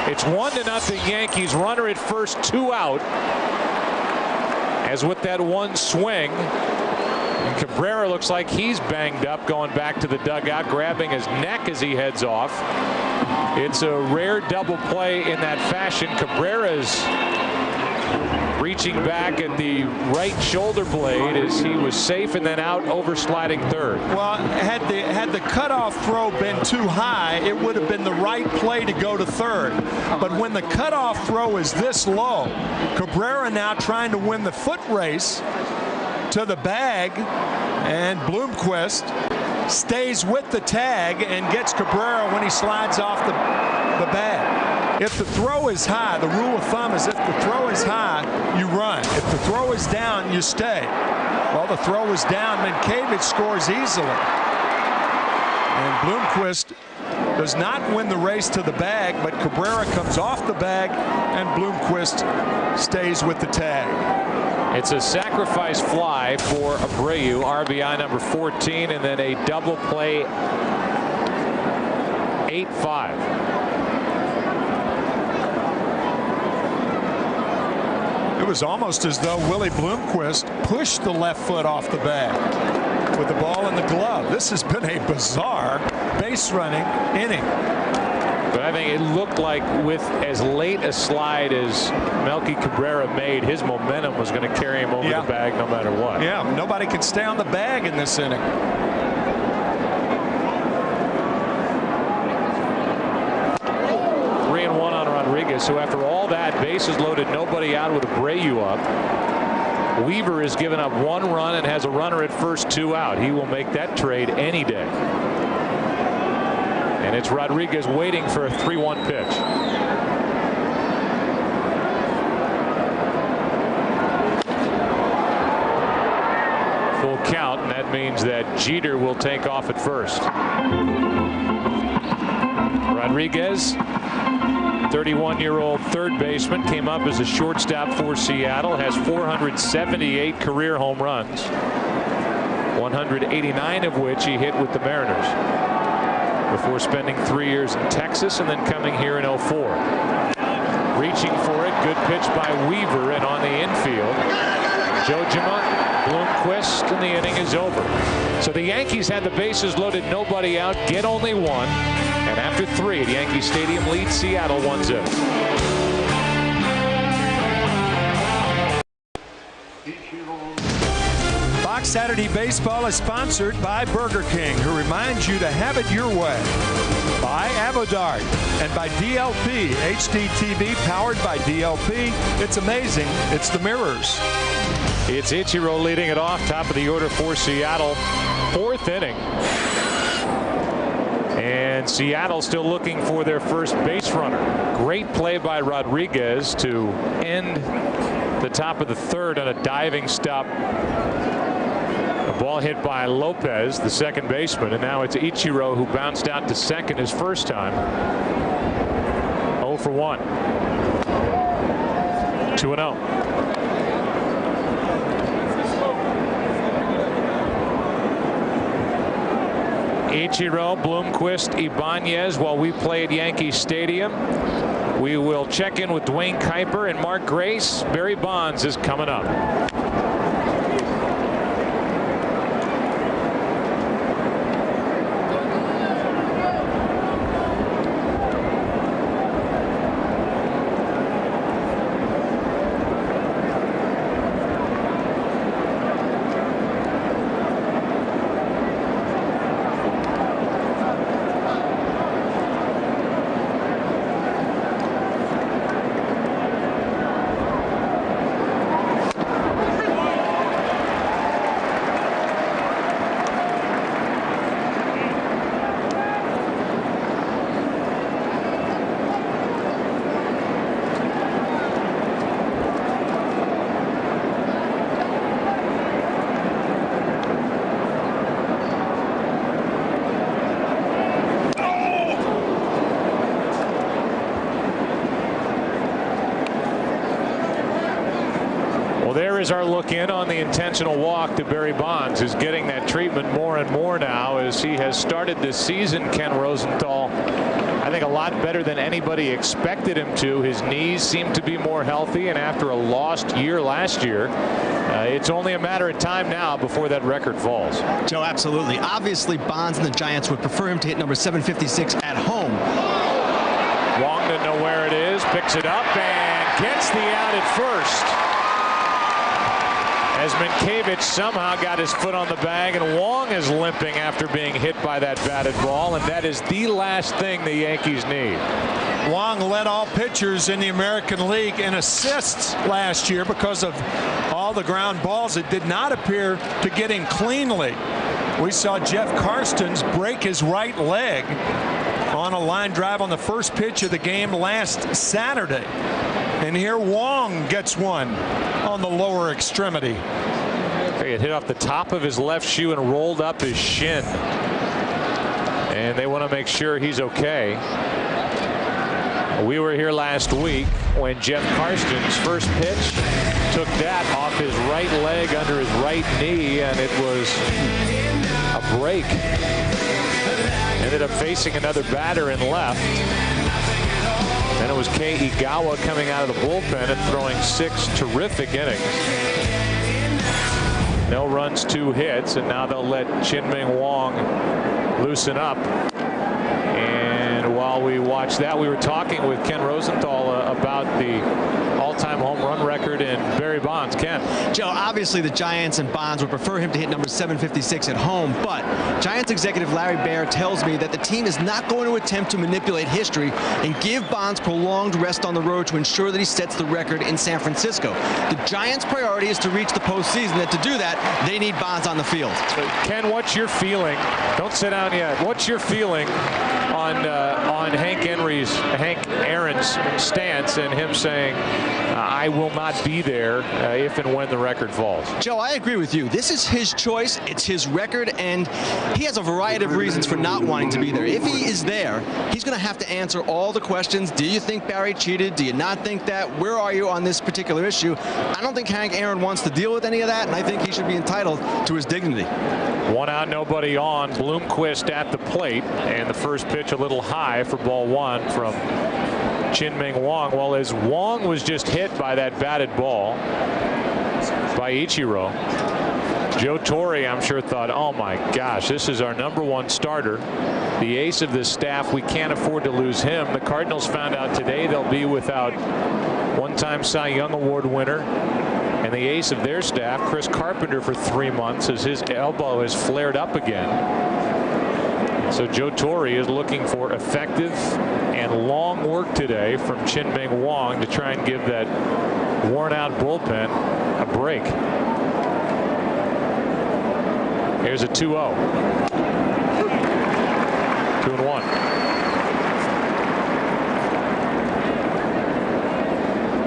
It's 1-0 Yankees. Runner at first, 2 out. As with that one swing, and Cabrera looks like he's banged up, going back to the dugout, grabbing his neck as he heads off. It's a rare double play in that fashion. Cabrera's reaching back at the right shoulder blade as he was safe and then out, oversliding third. Well, had the cutoff throw been too high, it would have been the right play to go to third. But when the cutoff throw is this low, Cabrera now trying to win the foot race to the bag, and Bloomquist stays with the tag and gets Cabrera when he slides off the bag. If the throw is high, the rule of thumb is if the throw is high, you run. If the throw is down, you stay. Well, the throw was down. Mankiewicz scores easily. And Bloomquist does not win the race to the bag, but Cabrera comes off the bag, and Bloomquist stays with the tag. It's a sacrifice fly for Abreu, RBI number 14, and then a double play, 8-5. It was almost as though Willie Bloomquist pushed the left foot off the bag with the ball in the glove. This has been a bizarre base running inning. But I think it looked like with as late a slide as Melky Cabrera made, his momentum was going to carry him over the bag no matter what. Yeah, nobody can stay on the bag in this inning. So after all that, bases loaded, nobody out with Abreu up. Weaver has given up 1 run and has a runner at first, 2 out. He will make that trade any day. And it's Rodriguez waiting for a 3-1 pitch. full count, and that means that Jeter will take off at first. Rodriguez, 31-year-old third baseman, came up as a shortstop for Seattle, has 478 career home runs, 189 of which he hit with the Mariners, before spending 3 years in Texas and then coming here in 04. Reaching for it, good pitch by Weaver, and on the infield, Jojima, Bloomquist, and the inning is over. So the Yankees had the bases loaded, nobody out, get only one, and after 3 at Yankee Stadium, lead Seattle 1-0. Fox Saturday Baseball is sponsored by Burger King, who reminds you to have it your way. By Avodart and by DLP, HD TV powered by DLP. It's amazing. It's the mirrors. It's Ichiro leading it off, top of the order for Seattle. 4th inning. And Seattle still looking for their first base runner. Great play by Rodriguez to end the top of the 3rd on a diving stop. A ball hit by Lopez, the second baseman, and now it's Ichiro who bounced out to second his first time. 0 for 1. 2-0. Ichiro, Bloomquist, Ibanez while we play at Yankee Stadium. We will check in with Dwayne Kuiper and Mark Grace. Barry Bonds is coming up. Well, there is our look in on the intentional walk to Barry Bonds, who's getting that treatment more and more now as he has started this season. Ken Rosenthal, I think, a lot better than anybody expected him to. His knees seem to be more healthy, and after a lost year last year, it's only a matter of time now before that record falls. Joe, absolutely. Obviously, Bonds and the Giants would prefer him to hit number 756 at home. Wong doesn't know where it is, picks it up, and gets the out at first. As Minkiewicz somehow got his foot on the bag, and Wong is limping after being hit by that batted ball, and that is the last thing the Yankees need. Wong led all pitchers in the American League in assists last year because of all the ground balls. It did not appear to get him cleanly. We saw Jeff Karstens break his right leg on a line drive on the first pitch of the game last Saturday. And here Wong gets one on the lower extremity. It hit off the top of his left shoe and rolled up his shin. And they want to make sure he's okay. We were here last week when Jeff Karstens' first pitch took that off his right leg under his right knee, and it was a break. Ended up facing another batter in left. Then it was Kei Igawa coming out of the bullpen and throwing 6 terrific innings. No runs, 2 hits, and now they'll let Chin-Ming Wong loosen up. And while we watch that, we were talking with Ken Rosenthal about the all-time home run record in Barry Bonds. Ken. Joe, obviously the Giants and Bonds would prefer him to hit number 756 at home, but Giants executive Larry Baer tells me that the team is not going to attempt to manipulate history and give Bonds prolonged rest on the road to ensure that he sets the record in San Francisco. The Giants' priority is to reach the postseason, and to do that, they need Bonds on the field. Ken, what's your feeling? Don't sit down yet. What's your feeling on Hank Aaron's stance and him saying, I will not be there if and when the record falls. Joe, I agree with you. This is his choice. It's his record, and he has a variety of reasons for not wanting to be there. If he is there, he's going to have to answer all the questions. Do you think Barry cheated? Do you not think that? Where are you on this particular issue? I don't think Hank Aaron wants to deal with any of that, and I think he should be entitled to his dignity. 1 out, nobody on. Bloomquist at the plate, and the first pitch a little high for ball 1 from Chin-Ming Wong. Well, as Wong was just hit by that batted ball by Ichiro, Joe Torre, I'm sure, thought, oh my gosh, this is our #1 starter, the ace of this staff. We can't afford to lose him. The Cardinals found out today they'll be without one-time Cy Young Award winner and the ace of their staff, Chris Carpenter, for 3 months as his elbow has flared up again. So Joe Torre is looking for effective and long work today from Chin-Ming Wong to try and give that worn-out bullpen a break. Here's a 2-0. 2-1.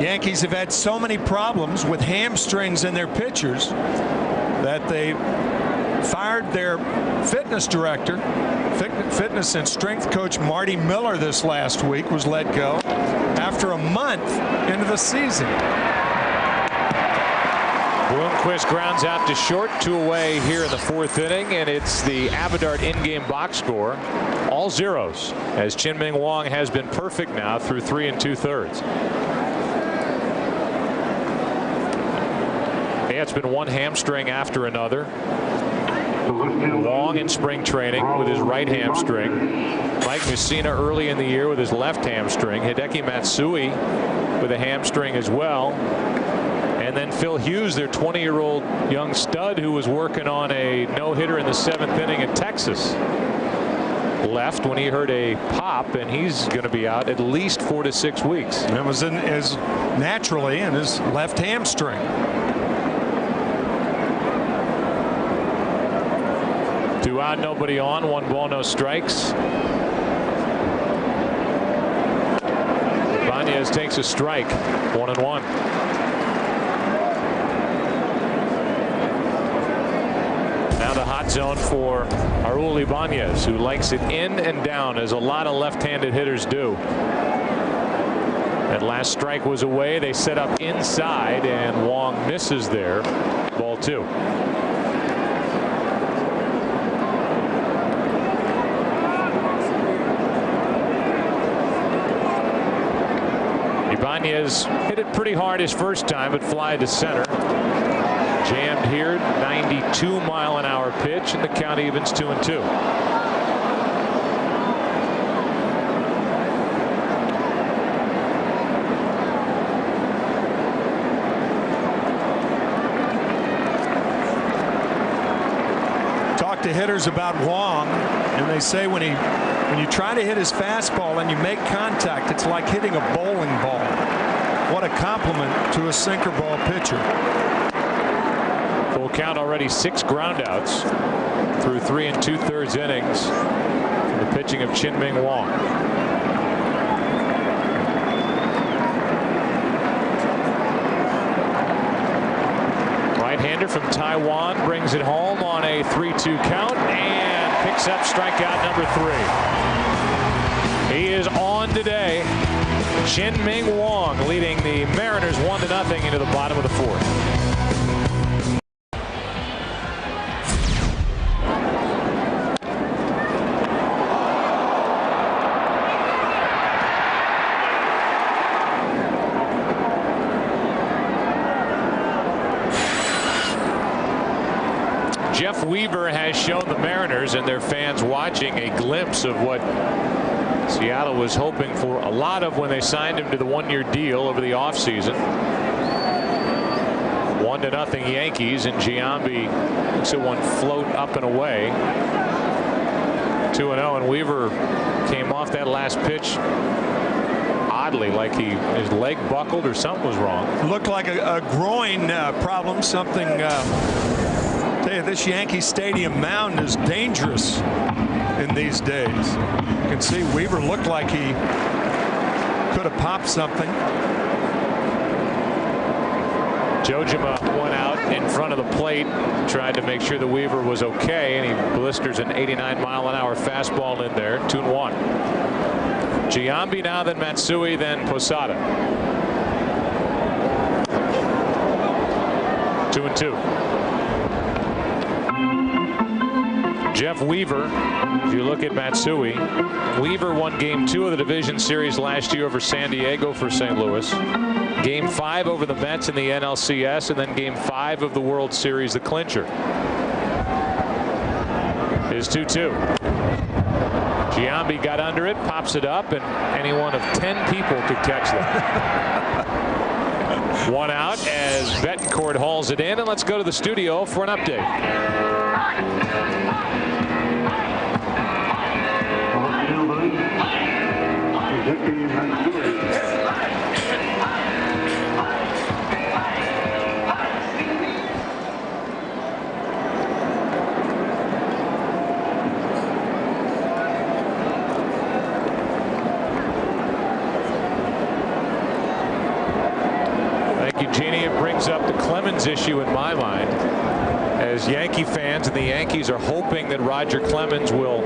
Yankees have had so many problems with hamstrings in their pitchers that they fired their fitness director. Fitness and strength coach Marty Miller this last week was let go after a month into the season. Bloomquist grounds out to short, 2 away here in the 4th inning, and it's the Abadart in-game box score, all zeros, as Chin-Ming Wong has been perfect now through 3 2/3. Yeah, it's been one hamstring after another. Wong in spring training with his right hamstring. Mike Mussina early in the year with his left hamstring. Hideki Matsui with a hamstring as well. And then Phil Hughes, their 20-year-old young stud who was working on a no-hitter in the 7th inning in Texas, left when he heard a pop, and he's going to be out at least 4 to 6 weeks. And it was naturally in his left hamstring. Two out, nobody on, 1 ball, no strikes. Ibanez takes a strike, 1-1. Now the hot zone for Raul Ibanez, who likes it in and down, as a lot of left-handed hitters do. That last strike was away. They set up inside, and Wong misses there. Ball 2. Ibanez hit it pretty hard his first time, but fly to center. Jammed here, 92-mile-an-hour pitch, and the count evens 2-2. Talk to hitters about Wong, and they say when you try to hit his fastball and you make contact, it's like hitting a bowling ball. What a compliment to a sinker ball pitcher. Full count already, 6 groundouts through 3 2/3 innings from the pitching of Chin-Ming Wong. Right-hander from Taiwan brings it home on a 3-2 count and picks up strikeout number 3. He is on today. Chin-Ming Wong leading the Mariners 1-0 into the bottom of the 4th. Jeff Weaver has shown the Mariners and their fans watching a glimpse of what Seattle was hoping for a lot of when they signed him to the 1-year deal over the offseason. 1-0 Yankees, and Giambi looks at one float up and away. 2-0, and Weaver came off that last pitch oddly, like his leg buckled or something was wrong. Looked like a groin problem, something. This Yankee Stadium mound is dangerous in these days. You can see Weaver looked like he could have popped something. Jojima went out in front of the plate, tried to make sure the Weaver was okay, and he blisters an 89-mile-an-hour fastball in there. 2-1. Giambi now, then Matsui, then Posada. 2-2. Jeff Weaver, if you look at Matsui, Weaver won Game 2 of the Division Series last year over San Diego for St. Louis. Game 5 over the Mets in the NLCS, and then Game 5 of the World Series, the clincher. Is 2-2. Giambi got under it, pops it up, and any one of 10 people could catch that. 1 out as Betancourt hauls it in, and let's go to the studio for an update. Thank you, Jeannie. It brings up the Clemens issue in my mind, as Yankee fans and the Yankees are hoping that Roger Clemens will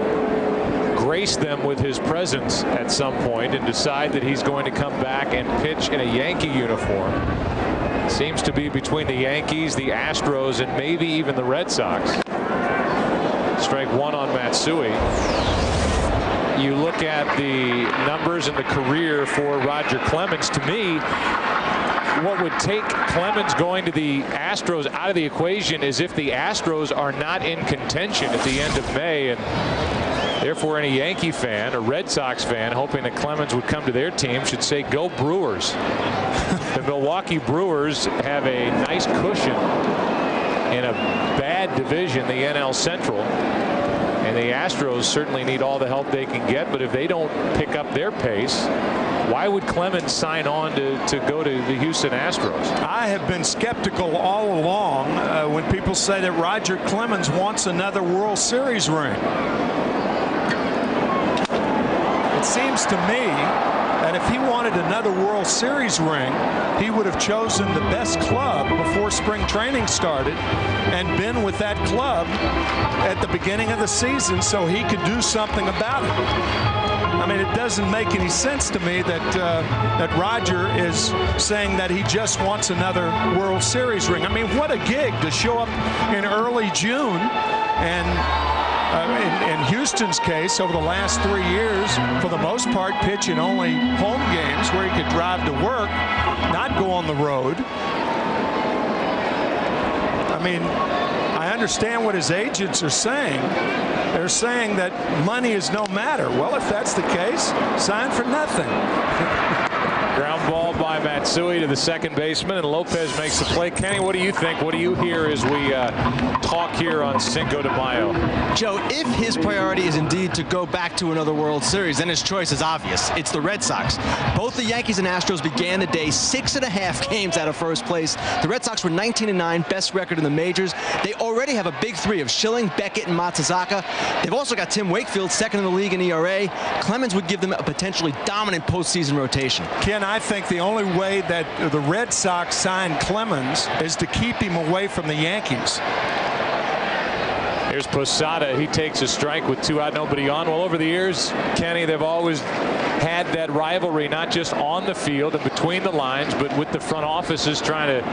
grace them with his presence at some point and decide that he's going to come back and pitch in a Yankee uniform. It seems to be between the Yankees, the Astros, and maybe even the Red Sox. Strike 1 on Matsui. You look at the numbers in the career for Roger Clemens. To me, what would take Clemens going to the Astros out of the equation is if the Astros are not in contention at the end of May, and therefore any Yankee fan or Red Sox fan hoping that Clemens would come to their team should say, go Brewers. The Milwaukee Brewers have a nice cushion in a bad division, the NL Central. And the Astros certainly need all the help they can get, but if they don't pick up their pace, why would Clemens sign on to go to the Houston Astros? I have been skeptical all along when people say that Roger Clemens wants another World Series ring. It seems to me that if he wanted another World Series ring, he would have chosen the best club before spring training started and been with that club at the beginning of the season so he could do something about it. I mean, it doesn't make any sense to me that that Roger is saying that he just wants another World Series ring. I mean, what a gig to show up in early June and in Houston's case, over the last 3 years, for the most part, pitch in only home games where he could drive to work, not go on the road. I mean, I understand what his agents are saying. They're saying that money is no matter. Well, if that's the case, sign for nothing. Ground ball by Matsui to the second baseman, and Lopez makes the play. Kenny, what do you think? What do you hear as we talk here on Cinco de Mayo? Joe, if his priority is indeed to go back to another World Series, then his choice is obvious. It's the Red Sox. Both the Yankees and Astros began the day 6.5 games out of first place. The Red Sox were 19-9, best record in the majors. They already have a big three of Schilling, Beckett, and Matsuzaka. They've also got Tim Wakefield, second in the league in ERA. Clemens would give them a potentially dominant postseason rotation. Ken, I think the only way that the Red Sox signed Clemens is to keep him away from the Yankees. Here's Posada. He takes a strike with 2 out, nobody on. Well, over the years, Kenny, they've always had that rivalry, not just on the field and between the lines, but with the front offices trying to,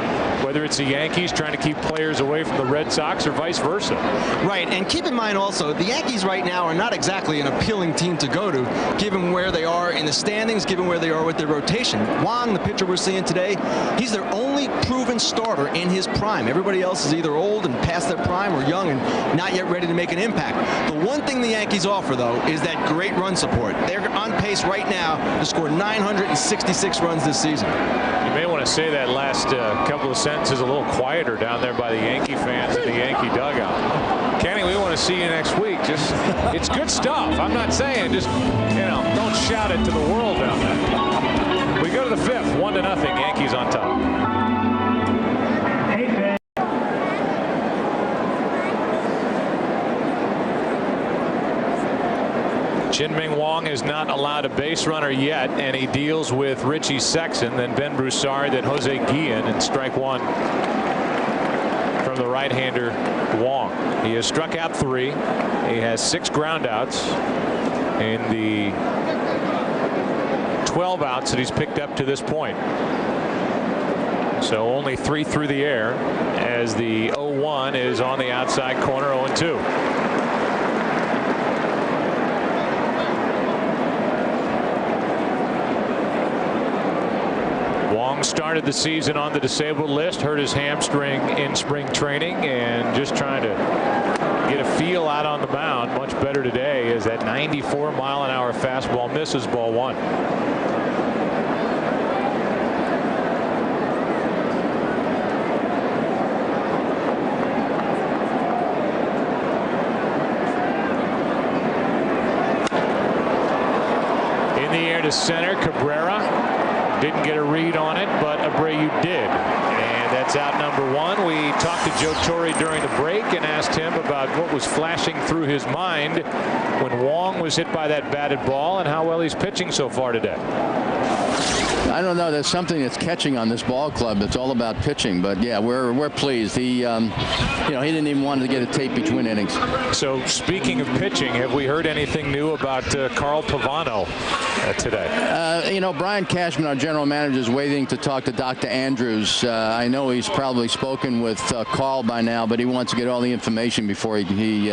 whether it's the Yankees trying to keep players away from the Red Sox or vice versa. Right, and keep in mind also, the Yankees right now are not exactly an appealing team to go to, given where they are in the standings, given where they are with their rotation. Wong, the pitcher we're seeing today, he's their only proven starter in his prime. Everybody else is either old and past their prime or young and not yet ready to make an impact. The one thing the Yankees offer, though, is that great run support. They're on pace right now to score 966 runs this season. You may want to say that last couple of sentences a little quieter down there by the Yankee fans in the Yankee dugout. Kenny, we want to see you next week. Just, it's good stuff. I'm not saying just, don't shout it to the world down there. We go to the 5th, 1-0, Yankees on top. Chien-Ming Wang is not allowed a base runner yet, and he deals with Richie Sexson, then Ben Broussard, then Jose Guillen, and strike one from the right-hander Wang. He has struck out 3. He has 6 groundouts in the 12 outs that he's picked up to this point. So only 3 through the air as the 0-1 is on the outside corner, 0-2. Wang started the season on the disabled list, hurt his hamstring in spring training, and just trying to get a feel out on the mound. Much better today as that 94-mile-an-hour fastball misses, ball 1. In the air to center, Cabrera didn't get a read on it, but Abreu did. And that's out number 1. We talked to Joe Torre during the break and asked him about what was flashing through his mind when Wang was hit by that batted ball and how well he's pitching so far today. I don't know. There's something that's catching on this ball club. It's all about pitching. But yeah, we're pleased. He, you know, he didn't even want to get a tape between innings. So speaking of pitching, have we heard anything new about Carl Pavano today? You know, Brian Cashman, our general manager, is waiting to talk to Dr. Andrews. I know he's probably spoken with Carl by now, but he wants to get all the information before he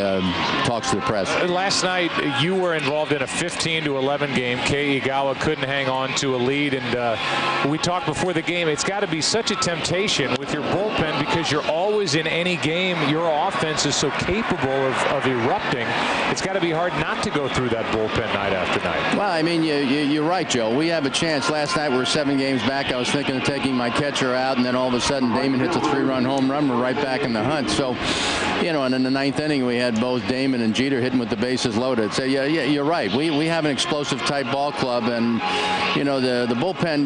talks to the press. Last night, you were involved in a 15-11 game. Kei Igawa couldn't hang on to a lead, and we talked before the game. It's got to be such a temptation with your bullpen because you're always in any game. Your offense is so capable of erupting. It's got to be hard not to go through that bullpen night after night. Well, I mean, you're right, Joe. We have a chance. Last night we were 7 games back. I was thinking of taking my catcher out, and then all of a sudden Damon hits a 3-run home run. We're right back in the hunt. So, you know, and in the 9th inning we had both Damon and Jeter hitting with the bases loaded. So yeah, you're right. We have an explosive type ball club, and you know the bullpen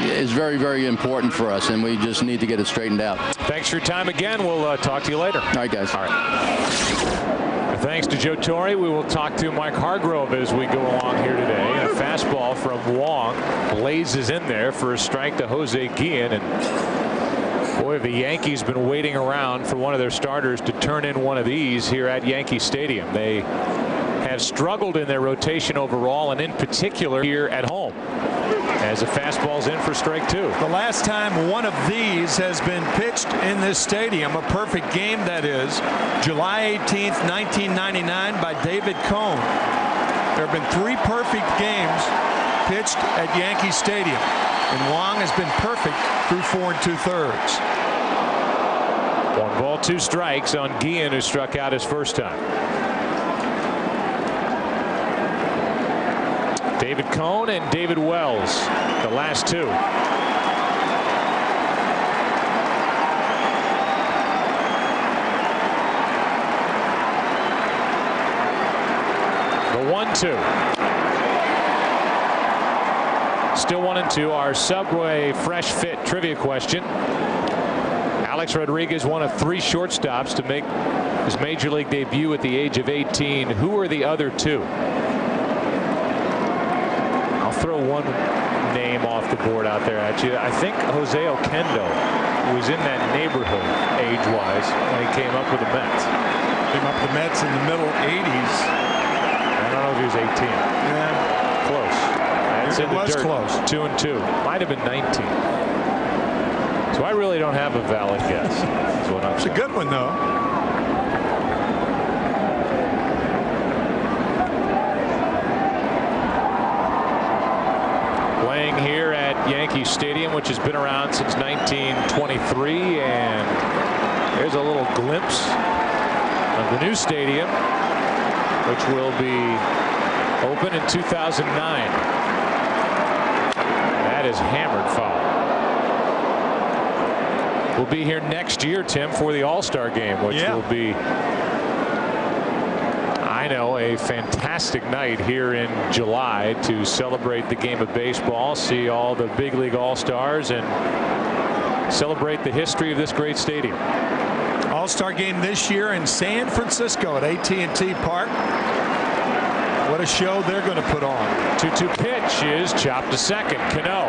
is very, very important for us, and we just need to get it straightened out. Thanks for your time again. We'll talk to you later. All right, guys. All right. Thanks to Joe Torre. We will talk to Mike Hargrove as we go along here today. A fastball from Wang blazes in there for a strike to Jose Guillen, and boy, the Yankees been waiting around for one of their starters to turn in one of these here at Yankee Stadium. They have struggled in their rotation overall, and in particular here at home, as the fastball's in for strike 2. The last time one of these has been pitched in this stadium, a perfect game that is, July 18th, 1999 by David Cone. There have been 3 perfect games pitched at Yankee Stadium, and Wang has been perfect through 4 2/3. 1 ball, 2 strikes on Guillen, who struck out his first time. David Cone and David Wells, the last 2. The 1-2. Still 1-2. Our Subway Fresh Fit trivia question. Alex Rodriguez, one of 3 shortstops to make his major league debut at the age of 18. Who are the other 2? Throw one name off the board out there at you. I think Jose Oquendo was in that neighborhood age-wise when he came up with the Mets. Came up with the Mets in the middle 80s. I don't know if he was 18. Yeah, close. That's in the was dirt. Close. 2-2. Might have been 19. So I really don't have a valid guess. That's what I'm saying. It's a good one though. Here at Yankee Stadium, which has been around since 1923, and there's a little glimpse of the new stadium, which will be open in 2009. That is hammered foul. We'll be here next year, Tim, for the All-Star game, which will be, I know, a fantastic night here in July to celebrate the game of baseball, see all the big league all-stars, and celebrate the history of this great stadium. All-Star game this year in San Francisco at AT&T Park. What a show they're going to put on. 2-2 pitch is chopped to second. Cano.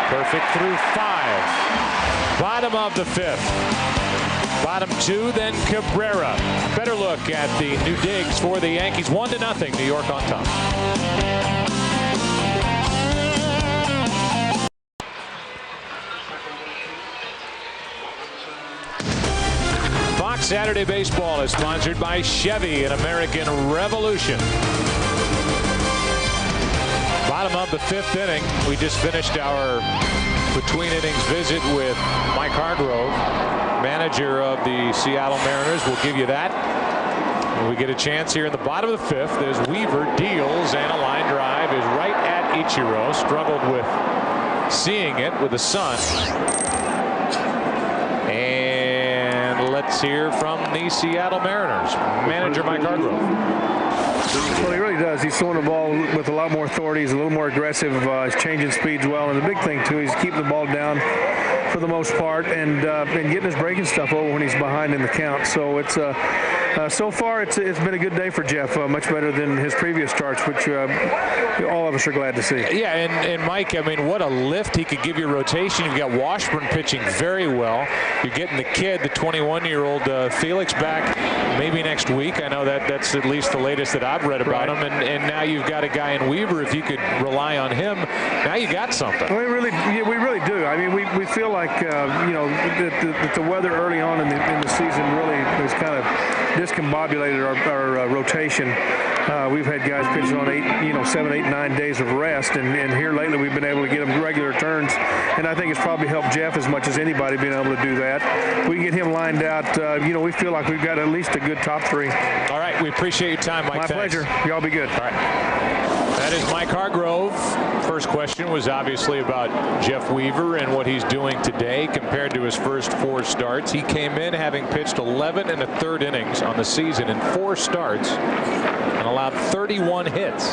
Perfect through 5. Bottom of the 5th. Bottom 2, then Cabrera. Better look at the new digs for the Yankees. 1-0. New York on top. Fox Saturday Baseball is sponsored by Chevy and American Revolution. Bottom of the 5th inning. We just finished our between innings visit with Mike Hargrove, manager of the Seattle Mariners. We'll give you that. When we get a chance here in the bottom of the 5th, there's Weaver, deals, and a line drive is right at Ichiro. Struggled with seeing it with the sun. And let's hear from the Seattle Mariners, manager Mike Hargrove. Well, he really does. He's throwing the ball with a lot more authority. He's a little more aggressive. He's changing speeds well. And the big thing, too, is keeping the ball down for the most part and getting his breaking stuff over when he's behind in the count. So it's so far it's been a good day for Jeff, much better than his previous starts, which all of us are glad to see. Yeah, and Mike, I mean, what a lift he could give your rotation. You've got Washburn pitching very well. You're getting the kid, the 21-year-old Felix, back maybe next week. I know that's at least the latest that I've read about him. And now you've got a guy in Weaver. If you could rely on him, now you got something. Well, we really do. I mean, we feel like that the weather early on in the season really has kind of discombobulated our rotation. We've had guys pitching on 7, 8, 9 days of rest, and here lately we've been able to get them regular turns, and I think it's probably helped Jeff as much as anybody being able to do that. We get him lined out. We feel like we've got at least a good top 3. All right, we appreciate your time, Mike. My pleasure. Y'all be good. All right. That is Mike Hargrove. First question was obviously about Jeff Weaver and what he's doing today compared to his first 4 starts. He came in having pitched 11 1/3 innings on the season in 4 starts and allowed 31 hits.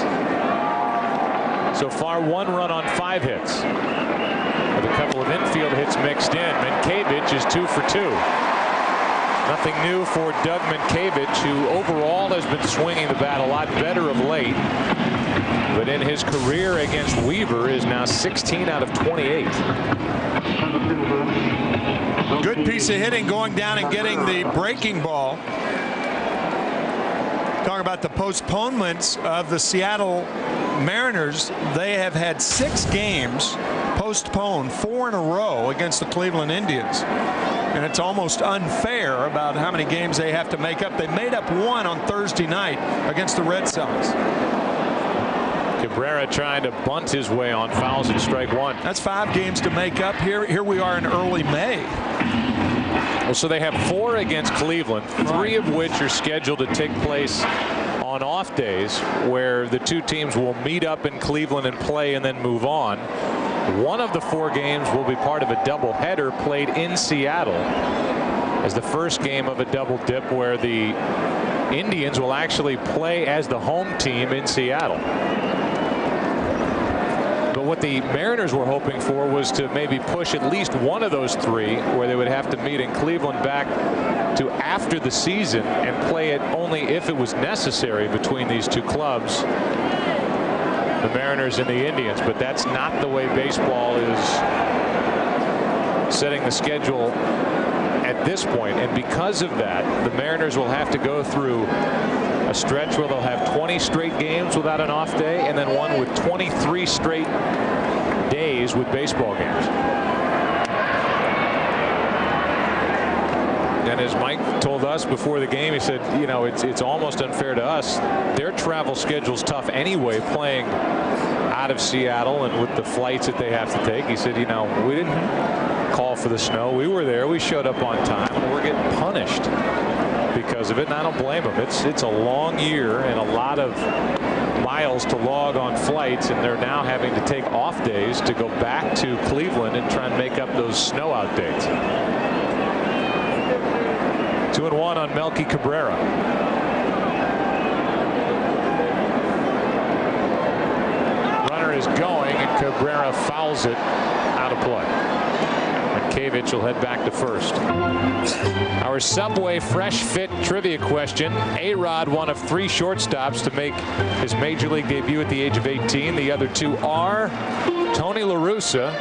So far, 1 run on 5 hits, with a couple of infield hits mixed in. Mankiewicz is 2 for 2. Nothing new for Doug Mankiewicz, who overall has been swinging the bat a lot better of late. But in his career against Weaver is now 16 out of 28. Good piece of hitting, going down and getting the breaking ball. Talking about the postponements of the Seattle Mariners. They have had 6 games postponed, 4 in a row against the Cleveland Indians. And it's almost unfair about how many games they have to make up. They made up 1 on Thursday night against the Red Sox. Cabrera trying to bunt his way on fouls at strike 1. That's 5 games to make up. Here we are in early May. Well, so they have 4 against Cleveland, 3 of which are scheduled to take place on off days, where the 2 teams will meet up in Cleveland and play and then move on. 1 of the 4 games will be part of a doubleheader played in Seattle as the first game of a double dip, where the Indians will actually play as the home team in Seattle. But what the Mariners were hoping for was to maybe push at least 1 of those 3, where they would have to meet in Cleveland, back to after the season and play it only if it was necessary between these 2 clubs, the Mariners and the Indians. But that's not the way baseball is setting the schedule at this point. And because of that, the Mariners will have to go through a stretch where they'll have 20 straight games without an off day, and then one with 23 straight days with baseball games. And as Mike told us before the game, he said, it's almost unfair to us. Their travel schedule's tough anyway, playing out of Seattle and with the flights that they have to take. He said, we didn't call for the snow. We were there. We showed up on time. And we're getting punished because of it, and I don't blame them. It's a long year and a lot of miles to log on flights, and they're now having to take off days to go back to Cleveland and try and make up those snow out dates. 2-1 on Melky Cabrera. Runner is going, and Cabrera fouls it out of play. Yankevich will head back to first. Our Subway Fresh Fit trivia question. A-Rod, one of 3 shortstops to make his major league debut at the age of 18. The other 2 are Tony La Russa,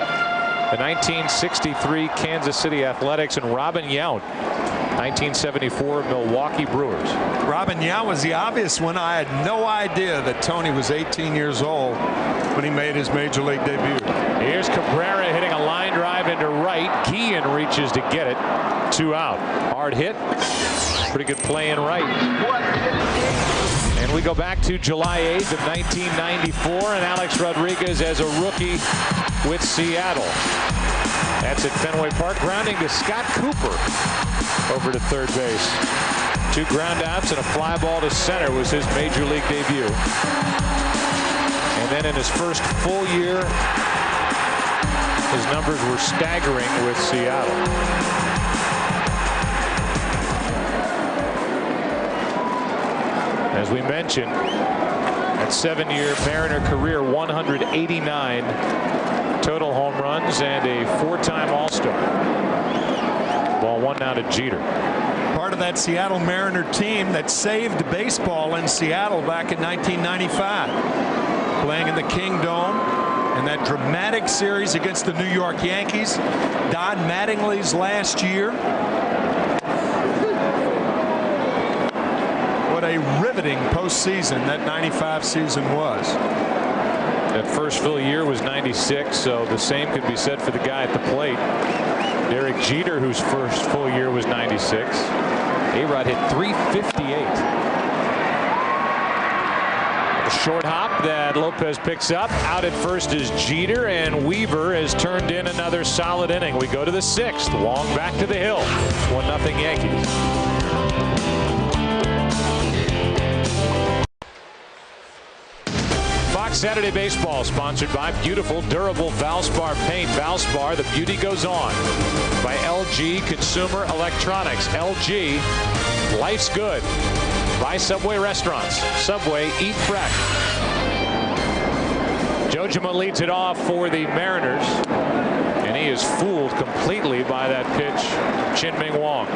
the 1963 Kansas City Athletics, and Robin Yount, 1974 Milwaukee Brewers. Robin Yount was the obvious one. I had no idea that Tony was 18 years old when he made his major league debut. Here's Cabrera hitting a line drive into right. Guillen reaches to get it. 2 out. Hard hit. Pretty good play in right. And we go back to July 8th of 1994, and Alex Rodriguez as a rookie with Seattle. That's at Fenway Park, grounding to Scott Cooper over to third base. 2 ground outs and a fly ball to center was his major league debut. And then in his first full year, his numbers were staggering with Seattle. As we mentioned, that 7-year Mariner career, 189 total home runs and a 4-time All-Star. Ball 1 now to Jeter. Part of that Seattle Mariner team that saved baseball in Seattle back in 1995. Playing in the King Dome in that dramatic series against the New York Yankees. Don Mattingly's last year. What a riveting postseason that 95 season was. That first full year was 96, so the same could be said for the guy at the plate. Derek Jeter, whose first full year was 96. A-Rod hit .358. A short hop that Lopez picks up. Out at first is Jeter, and Weaver has turned in another solid inning. We go to the 6th. Wong back to the hill. 1-0 Yankees. Saturday Baseball sponsored by beautiful durable Valspar paint. Valspar, the beauty goes on. By LG Consumer Electronics. LG, life's good. By Subway Restaurants. Subway, eat fresh. Jojima leads it off for the Mariners, and he is fooled completely by that pitch, Chin-Ming Wong.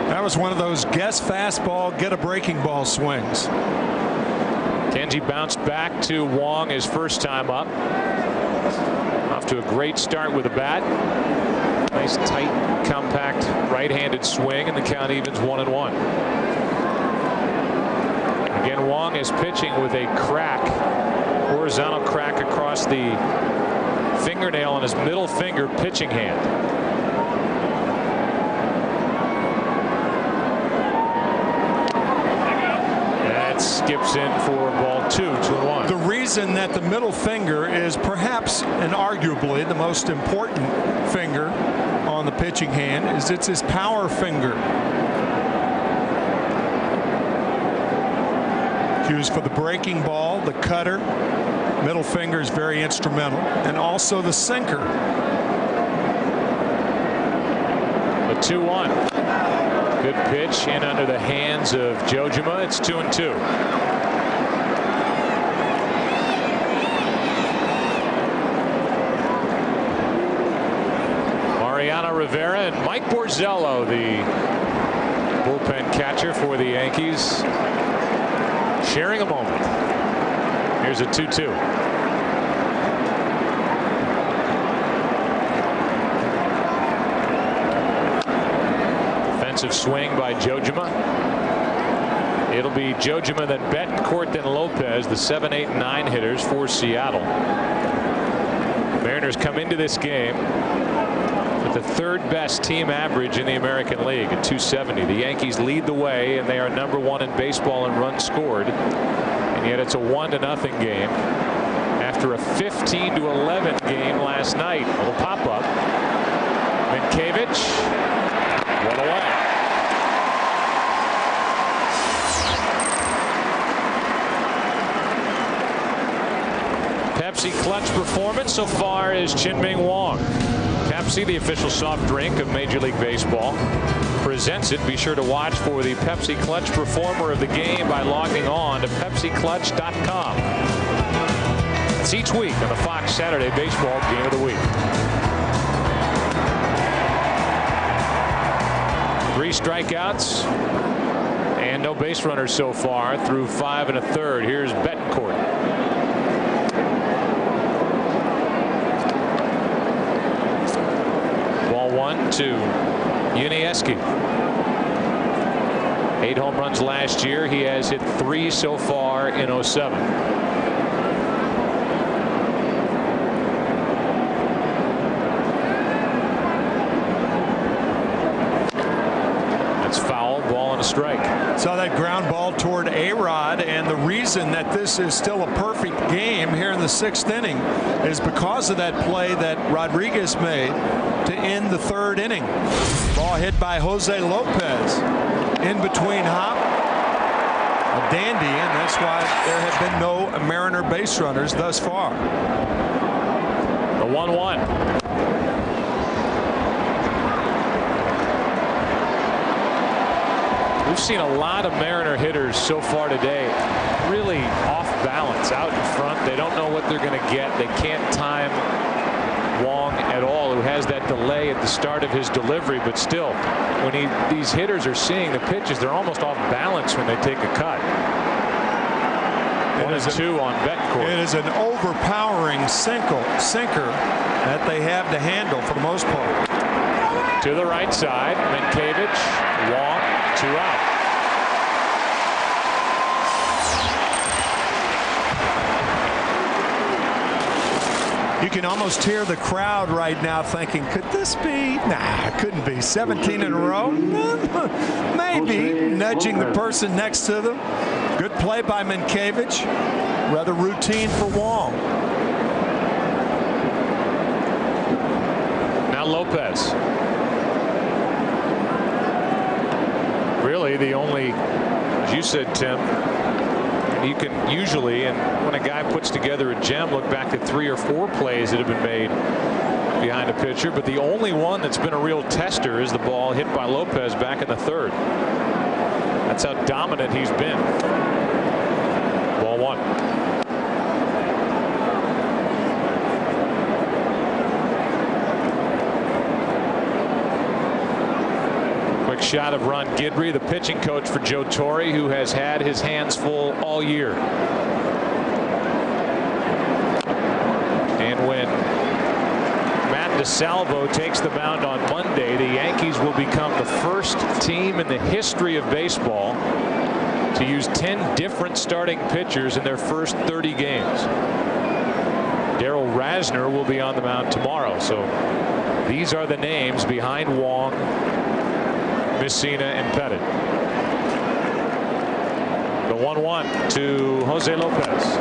That was one of those guess fastball, get a breaking ball swings. Kenji bounced back to Wong his first time up. Off to a great start with the bat. Nice tight, compact, right-handed swing, and the count evens 1-1. Again, Wong is pitching with a crack, horizontal crack across the fingernail on his middle finger pitching hand. Skips in for ball 2-1. The reason that the middle finger is perhaps and arguably the most important finger on the pitching hand is it's his power finger. Used for the breaking ball, the cutter. Middle finger is very instrumental, and also the sinker. The 2-1. Good pitch in under the hands of Jojima. It's 2-2. Mariano Rivera and Mike Borzello, the bullpen catcher for the Yankees, sharing a moment. Here's a 2-2. Swing by Jojima. It'll be Jojima, then Betancourt, then Lopez, the 7, 8, and 9 hitters for Seattle. Mariners come into this game with the 3rd best team average in the American League at .270. The Yankees lead the way, and they are #1 in baseball in runs scored. And yet it's a 1-0 game after a 15-11 game last night. A little pop-up. Yankevich, one away. Pepsi clutch performance so far is Chin-Ming Wong. Pepsi, the official soft drink of Major League Baseball, presents it. Be sure to watch for the Pepsi Clutch Performer of the game by logging on to PepsiClutch.com. It's each week on the Fox Saturday Baseball Game of the Week. 3 strikeouts and no base runners so far through 5 1/3. Here's Betancourt. Ball 1 to Yunieski. 8 home runs last year. He has hit 3 so far in 07. That's foul. Ball and a strike. Saw that ground ball toward A-Rod, and the reason that this is still a perfect game here in the 6th inning is because of that play that Rodriguez made to end the 3rd inning. Ball hit by Jose Lopez in between hop. A dandy, and that's why there have been no Mariner base runners thus far. The 1-1. We've seen a lot of Mariner hitters so far today really off balance out in front. They don't know what they're going to get. They can't time Wong at all, who has that delay at the start of his delivery, but still, when these hitters are seeing the pitches, they're almost off balance when they take a cut. 1-2 on Betancourt. It is an overpowering sinker that they have to handle for the most part. To the right side, Minkevich, Wong, 2 out. You can almost hear the crowd right now thinking, could this be? Nah, it couldn't be. 17 in a row? Maybe. Nudging the person next to them. Good play by Minkevich. Rather routine for Wong. Now Lopez. Really the only, as you said, Tim, you can usually, and when a guy puts together a gem, look back at 3 or 4 plays that have been made behind a pitcher, but the only one that's been a real tester is the ball hit by Lopez back in the 3rd. That's how dominant he's been. Ball 1. Quick shot of Ron Guidry, the pitching coach for Joe Torre, who has had his hands full all year. And when Matt DeSalvo takes the mound on Monday, the Yankees will become the first team in the history of baseball to use 10 different starting pitchers in their first 30 games. Darryl Rasner will be on the mound tomorrow. So these are the names behind Wong, Messina, and Pettit. The 1-1 to Jose Lopez.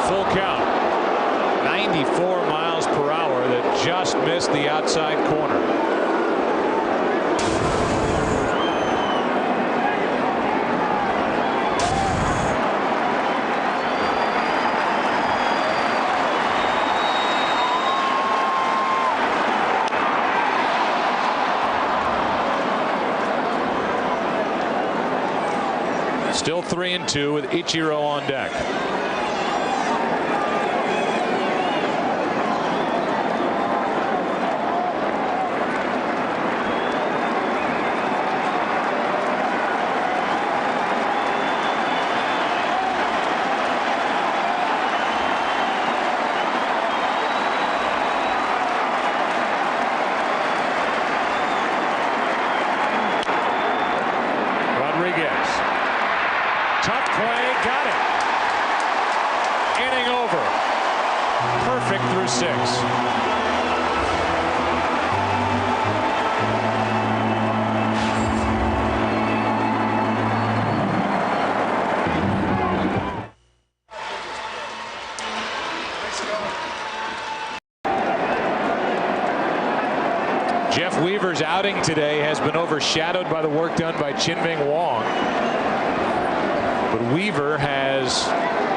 Full count. 94 miles per hour that just missed the outside corner. Still 3-2 with Ichiro on deck. Tough play, got it. Inning over. Perfect through 6. Jeff Weaver's outing today has been overshadowed by the work done by Chin-Ming Wong. But Weaver has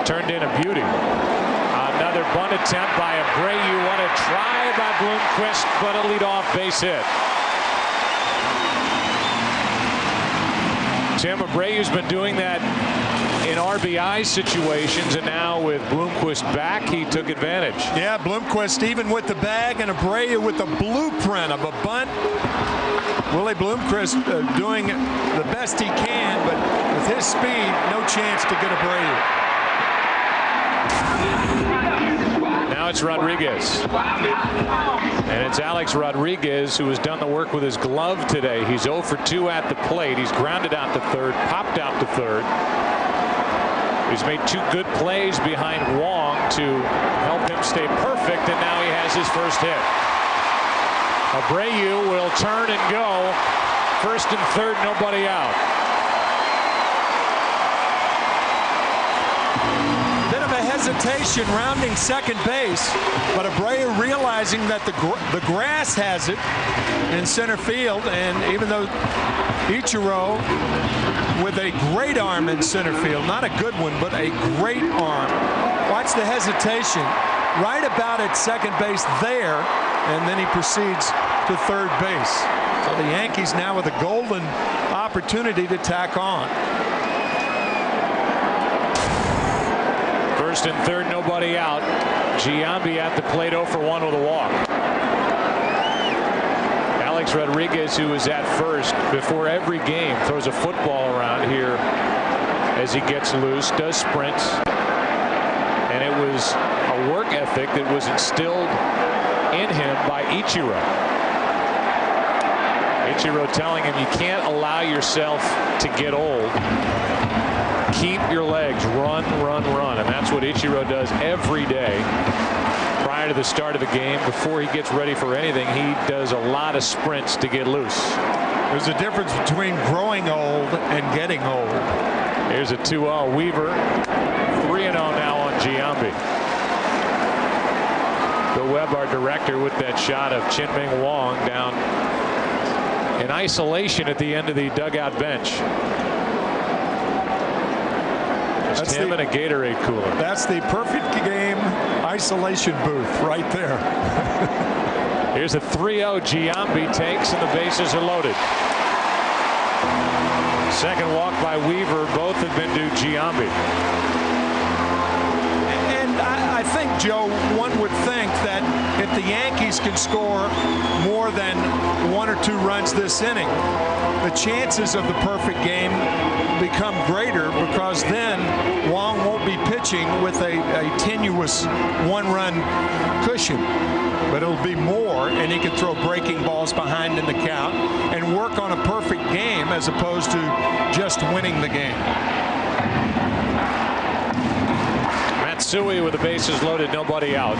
turned in a beauty. Another bunt attempt by Abreu. What a try by Bloomquist, but a leadoff base hit. Tim, Abreu's been doing that in RBI situations, and now with Bloomquist back, he took advantage. Yeah, Bloomquist even with the bag, and Abreu with the blueprint of a bunt. Willie Bloomquist doing the best he can, but with his speed, no chance to get Abreu. Now it's Rodriguez. And it's Alex Rodriguez who has done the work with his glove today. He's 0 for 2 at the plate. He's grounded out to third, popped out to third. He's made 2 good plays behind Wong to help him stay perfect, and now he has his first hit. Abreu will turn and go. First and third, nobody out. Bit of a hesitation rounding second base, but Abreu realizing that the grass has it in center field, and even though Ichiro with a great arm in center field, not a good one, but a great arm. Watch the hesitation right about at second base there, and then he proceeds to third base. So the Yankees now with a golden opportunity to tack on. First and third, nobody out. Giambi at the plate, 0 for 1 with a walk. Alex Rodriguez, who is at first before every game, throws a football around here as he gets loose, does sprints, and it was a work ethic that was instilled in him by Ichiro. Ichiro telling him you can't allow yourself to get old. Keep your legs, run, run, run, and that's what Ichiro does every day. Prior to the start of the game, before he gets ready for anything, he does a lot of sprints to get loose. There's a difference between growing old and getting old. Here's a 2-0. Weaver 3-0 now on Giambi. Bill Webb, our director, with that shot of Chin-Ming Wong down in isolation at the end of the dugout bench. Just him and a Gatorade cooler. That's the perfect game isolation booth right there. Here's a 3-0. Giambi takes, and the bases are loaded. Second walk by Weaver. Both have been to Giambi. And I think, Joe, one would think that if the Yankees can score more than 1 or 2 runs this inning, the chances of the perfect game become greater, because then Wong won't be pitching with a tenuous 1-run cushion, but it'll be more, and he can throw breaking balls behind in the count and work on a perfect game as opposed to just winning the game. Matsui with the bases loaded, nobody out.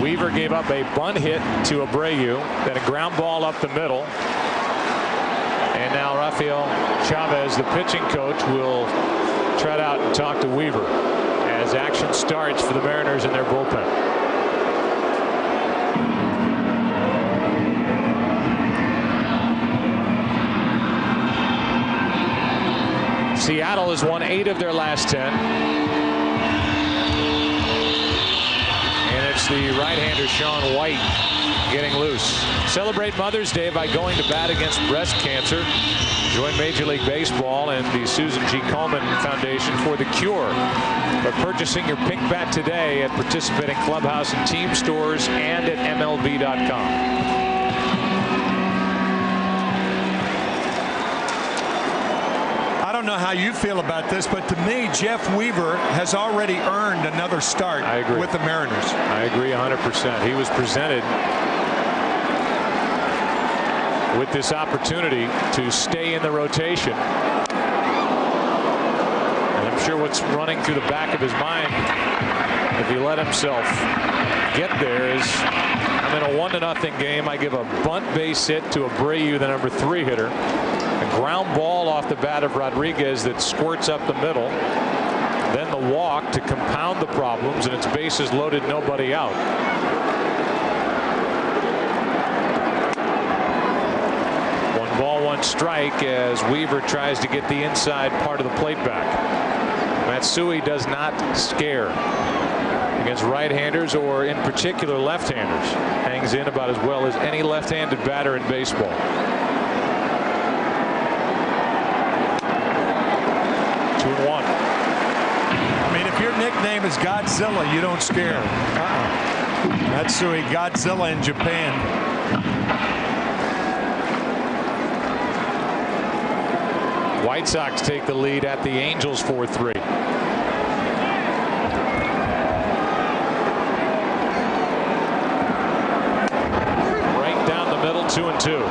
Weaver gave up a bunt hit to Abreu, then a ground ball up the middle. And now Rafael Chavez, the pitching coach, will trot out and talk to Weaver as action starts for the Mariners in their bullpen. Seattle has won 8 of their last 10. And it It's the right-hander Shaun White getting loose. Celebrate Mother's Day by going to bat against breast cancer. Join Major League Baseball and the Susan G. Komen Foundation for the cure by purchasing your pink bat today at participating clubhouse and team stores and at MLB.com. I don't know how you feel about this, but to me, Jeff Weaver has already earned another start with the Mariners. I agree 100%. He was presented with this opportunity to stay in the rotation. And I'm sure what's running through the back of his mind, if he let himself get there, is I'm in a 1-0 game. I give a bunt base hit to Abreu, the number 3 hitter. A ground ball off the bat of Rodriguez that squirts up the middle. Then the walk to compound the problems, and it's bases loaded, nobody out. One ball, one strike as Weaver tries to get the inside part of the plate back. Matsui does not scare against right-handers or in particular left-handers. Hangs in about as well as any left-handed batter in baseball. I mean, if your nickname is Godzilla, you don't scare. Matsui, Godzilla in Japan. White Sox take the lead at the Angels 4-3. Right down the middle, 2-2.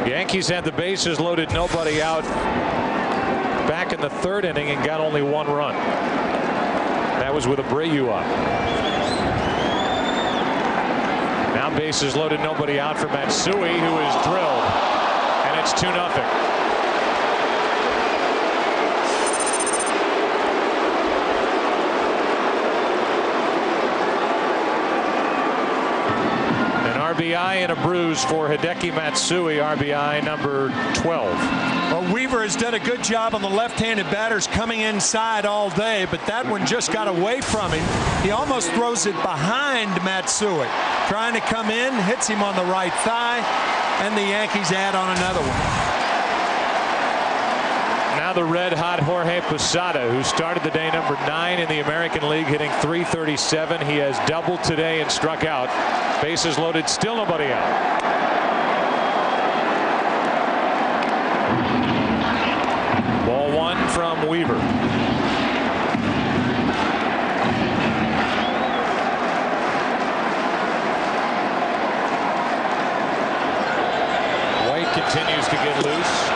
Yankees had the bases loaded, nobody out back in the 3rd inning and got only 1 run. That was with Abreu up. Now bases loaded, nobody out for Matsui, who is drilled, and it's 2-0. RBI and a bruise for Hideki Matsui, RBI number 12. Well, Weaver has done a good job on the left-handed batters coming inside all day, but that one just got away from him. He almost throws it behind Matsui. Trying to come in, hits him on the right thigh, and the Yankees add on another one. Now the red-hot Jorge Posada, who started the day number 9 in the American League, hitting .337. He has doubled today and struck out. Bases loaded, still nobody out. Ball 1 from Weaver. White continues to get loose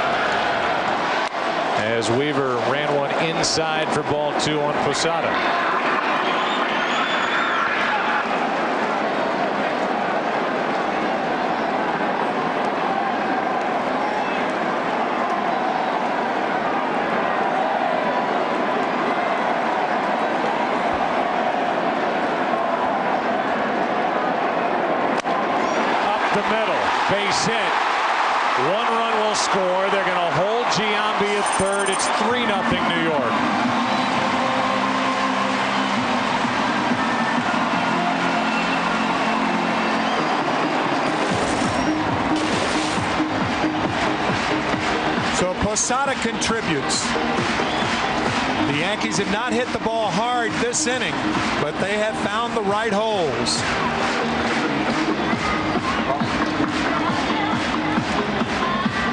as Weaver ran one inside for ball 2 on Posada. Up the middle, base hit. 1 run will score. They're going to hold Giambi at 3rd. It's 3-0 New York. So Posada contributes. The Yankees have not hit the ball hard this inning, but they have found the right holes.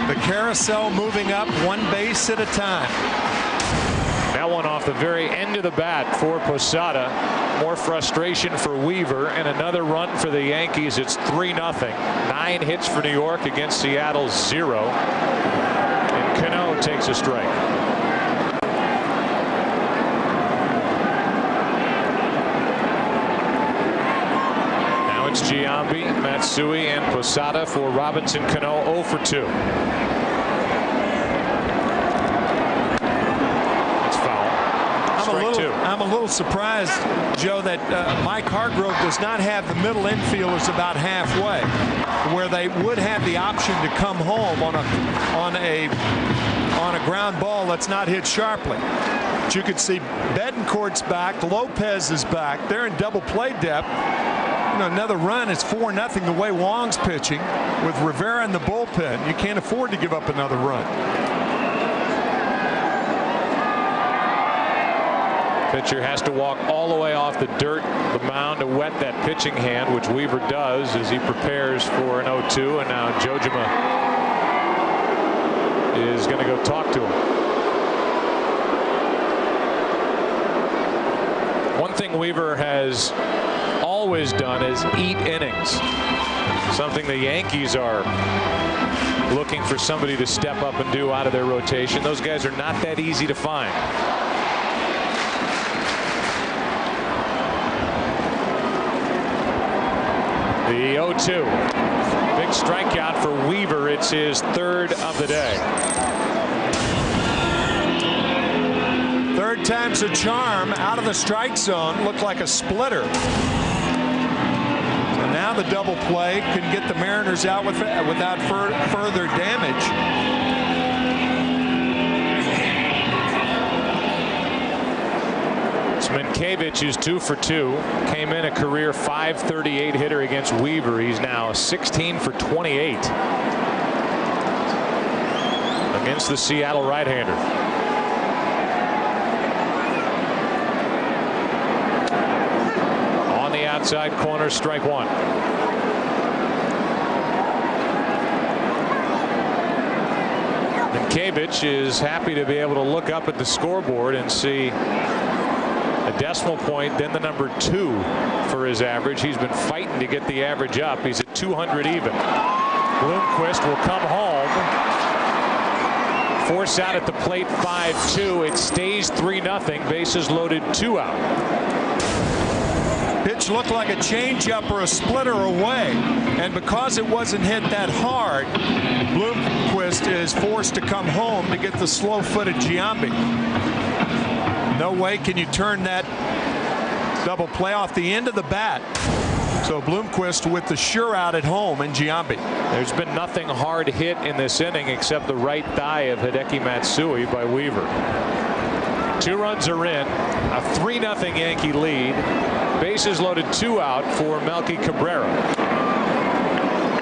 The carousel moving up 1 base at a time. That one off the very end of the bat for Posada. More frustration for Weaver and another run for the Yankees. It's 3-0. 9 hits for New York against Seattle 0. And Cano takes a strike. Now it's Giambi, Matsui, and Posada for Robinson Cano 0 for 2. I'm a little surprised, Joe, that Mike Hargrove does not have the middle infielders about halfway, where they would have the option to come home on a ground ball that's not hit sharply. But you could see Betancourt's back, Lopez is back. They're in double play depth. Another run, it's 4-0 the way Wong's pitching with Rivera in the bullpen. You can't afford to give up another run. Pitcher has to walk all the way off the dirt, the mound, to wet that pitching hand, which Weaver does as he prepares for an 0-2. And now Jojima is going to go talk to him. One thing Weaver has always done is eat innings. Something the Yankees are looking for somebody to step up and do out of their rotation. Those guys are not that easy to find. The 0-2. Big strikeout for Weaver. It's his third of the day. Third time's a charm. Out of the strike zone. Looked like a splitter. So now the double play can get the Mariners out without further damage. Minkiewicz is 2 for 2. Came in a career .538 hitter against Weaver. He's now 16 for 28 against the Seattle right-hander. On the outside corner, strike one. Minkiewicz is happy to be able to look up at the scoreboard and see a decimal point, then the number 2 for his average. He's been fighting to get the average up. He's at 200 even. Bloomquist will come home. Force out at the plate, 5-2. It stays 3-0. Bases loaded, 2 out. Pitch looked like a changeup or a splitter away, and because it wasn't hit that hard, Bloomquist is forced to come home to get the slow-footed Giambi. No way can you turn that double play off the end of the bat. So Bloomquist with the sure out at home and Giambi. There's been nothing hard hit in this inning except the right thigh of Hideki Matsui by Weaver. 2 runs are in. A 3-0 Yankee lead. Bases loaded, 2 out for Melky Cabrera.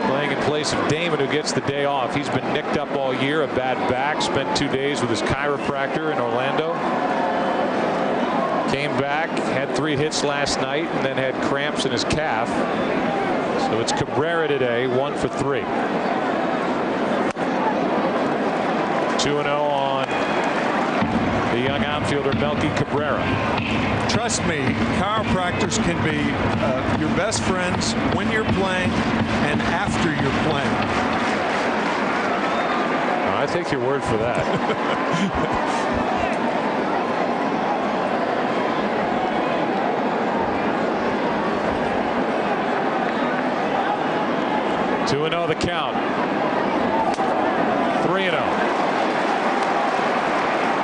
Playing in place of Damon, who gets the day off. He's been nicked up all year, a bad back. Spent 2 days with his chiropractor in Orlando. Came back, had 3 hits last night, and then had cramps in his calf. So it's Cabrera today, 1 for 3. 2-0 on the young outfielder Melky Cabrera. Trust me, chiropractors can be your best friends when you're playing and after you're playing. I take your word for that. 2-0 the count. 3-0.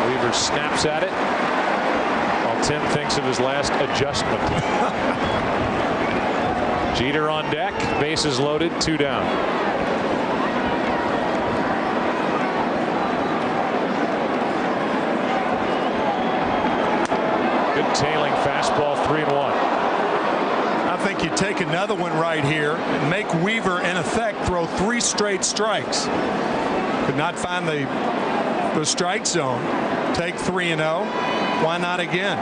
Weaver snaps at it while Tim thinks of his last adjustment. Jeter on deck, bases loaded, 2 down. Good tailing fastball, 3-1. I think you take another one right here and make Weaver in effect throw 3 straight strikes. Could not find the strike zone. Take 3-0. Why not again?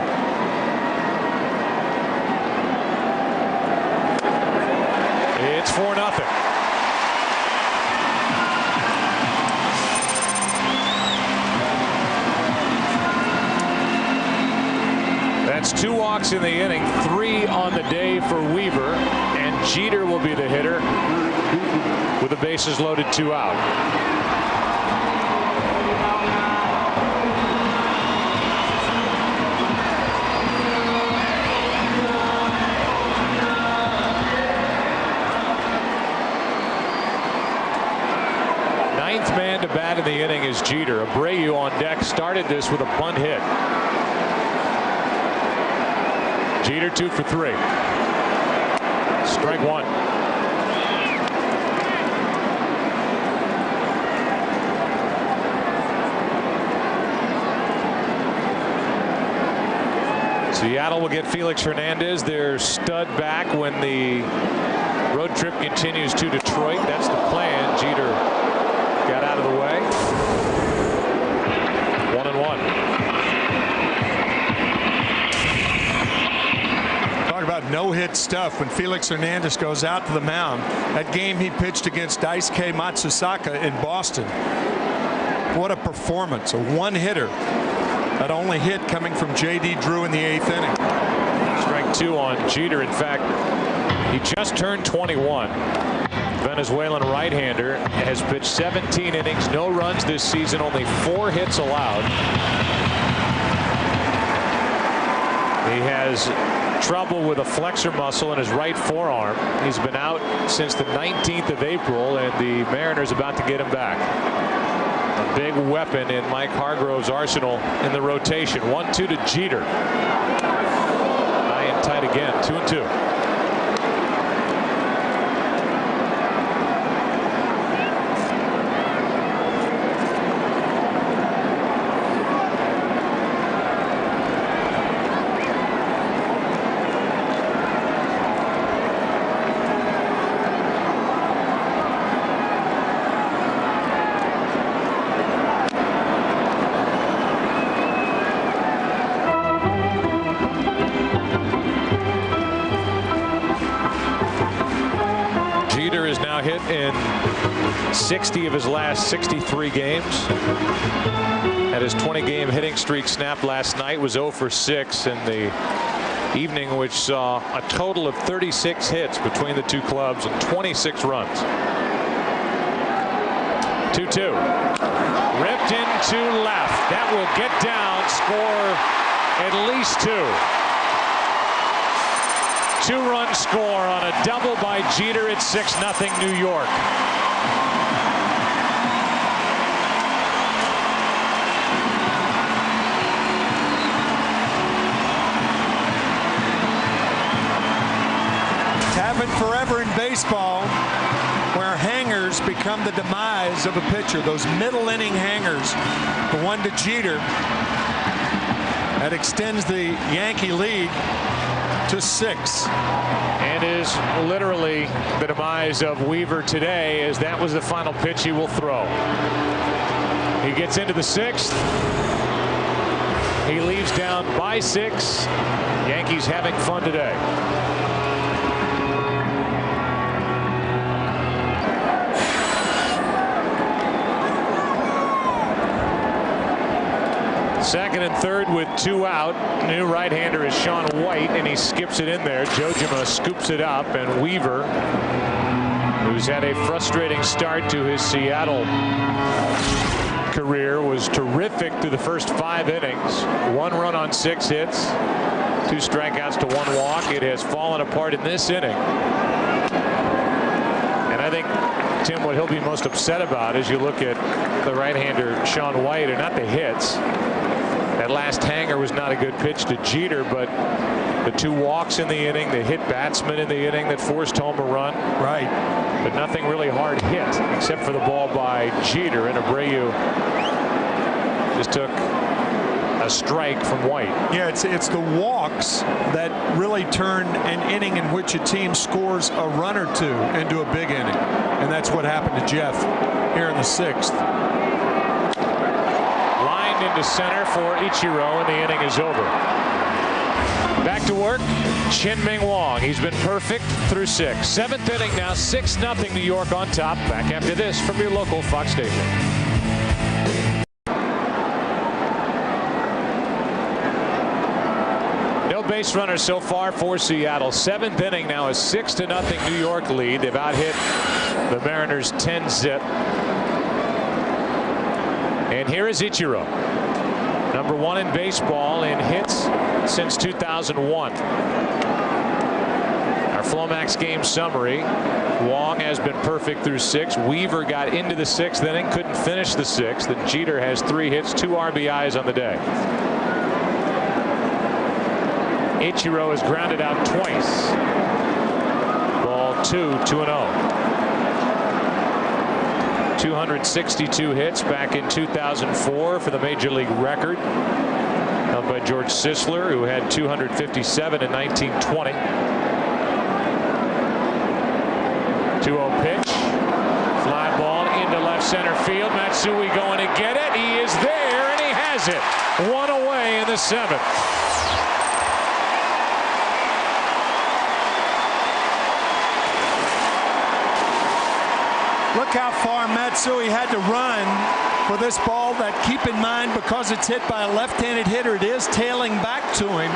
It's 4-0. That's 2 walks in the inning, 3 on the day for Weaver, and Jeter will be the hitter with the bases loaded, 2 out. Ninth man to bat in the inning is Jeter. Abreu on deck started this with a bunt hit. Jeter 2 for 3. Strike one. Seattle will get Felix Hernandez, their stud, back when the road trip continues to Detroit. That's the plan. Jeter got out of the way. 1-1. Talk about no-hit stuff when Felix Hernandez goes out to the mound. That game he pitched against Daisuke Matsusaka in Boston. What a performance. A one-hitter. That only hit coming from J.D. Drew in the 8th inning. Strike two on Jeter. In fact, he just turned 21. Venezuelan right-hander has pitched 17 innings, no runs this season, only 4 hits allowed. He has trouble with a flexor muscle in his right forearm. He's been out since the 19th of April, and the Mariners about to get him back. A big weapon in Mike Hargrove's arsenal in the rotation. 1-2 to Jeter. High and tight again. 2-2. Hit in 60 of his last 63 games. Had his 20-game hitting streak snapped last night. Was 0 for 6 in the evening, which saw a total of 36 hits between the two clubs and 26 runs. 2-2. Ripped into left. That will get down, score at least 2. 2-run score on a double by Jeter at 6-0 New York. It's happened forever in baseball, where hangers become the demise of a pitcher. Those middle inning hangers. The one to Jeter that extends the Yankee lead to 6. And is literally the demise of Weaver today, as that was the final pitch he will throw. He gets into the 6th. He leaves down by 6. Yankees having fun today. Second and third with 2 out. New right-hander is Sean White, and he skips it in there. Jojima scoops it up, and Weaver, who's had a frustrating start to his Seattle career, was terrific through the first 5 innings. 1 run on 6 hits, 2 strikeouts to 1 walk. It has fallen apart in this inning. And I think, Tim, what he'll be most upset about as you look at the right-hander Sean White are not the hits. That last hanger was not a good pitch to Jeter, but the 2 walks in the inning, the hit batsman in the inning that forced home a run. Right. But nothing really hard hit except for the ball by Jeter, and Abreu just took a strike from White. Yeah, it's the walks that really turn an inning in which a team scores a run or 2 into a big inning. And that's what happened to Jeff here in the 6th. Into center for Ichiro, and the inning is over. Back to work, Chin-Ming Wong. He's been perfect through 6. 7th inning now, 6-0 New York on top. Back after this from your local Fox station. No base runners so far for Seattle. 7th inning now, a 6-0 New York lead. They've out-hit the Mariners 10-zip. And here is Ichiro, number 1 in baseball in hits since 2001. Our Flomax game summary. Wong has been perfect through 6. Weaver got into the 6th inning, couldn't finish the 6th. And Jeter has 3 hits, 2 RBIs on the day. Ichiro is grounded out twice. Ball 2-0. 262 hits back in 2004 for the Major League record, held by George Sisler, who had 257 in 1920. 2-0 pitch. Fly ball into left center field. Matsui going to get it. He is there, and he has it. One away in the 7th. Look how far Matsui had to run for this ball that, keep in mind, because it's hit by a left-handed hitter, it is tailing back to him.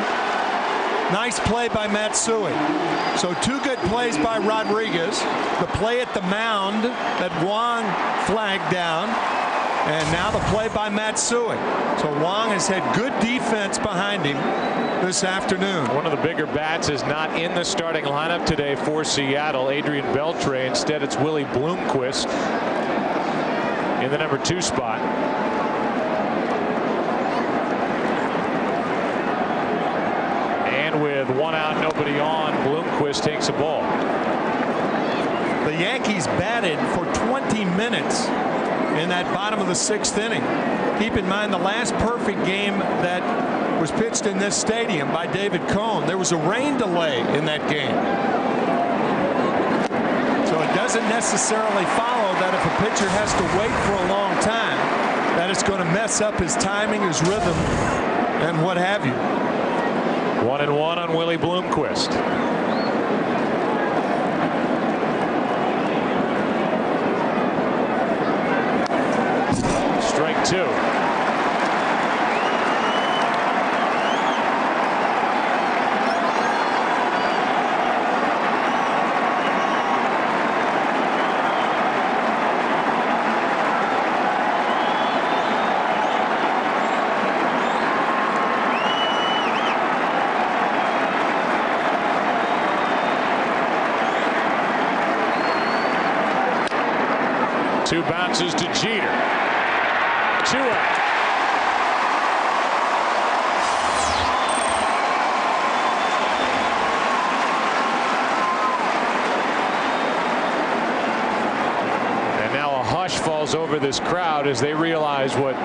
Nice play by Matsui. So 2 good plays by Rodriguez. The play at the mound that Wong flagged down. And now the play by Matsui. So Wong has had good defense behind him this afternoon. One of the bigger bats is not in the starting lineup today for Seattle, Adrian Beltre. Instead, it's Willie Bloomquist in the number 2 spot. And with 1 out, nobody on, Bloomquist takes a ball. The Yankees batted for 20 minutes in that bottom of the 6th inning. Keep in mind, the last perfect game that was pitched in this stadium by David Cohn, there was a rain delay in that game. So it doesn't necessarily follow that if a pitcher has to wait for a long time, that it's going to mess up his timing, his rhythm, and what have you. 1-1 on Willie Bloomquist. Strike 2. Two bounces to Jeter. 2 out. And now a hush falls over this crowd as they realize what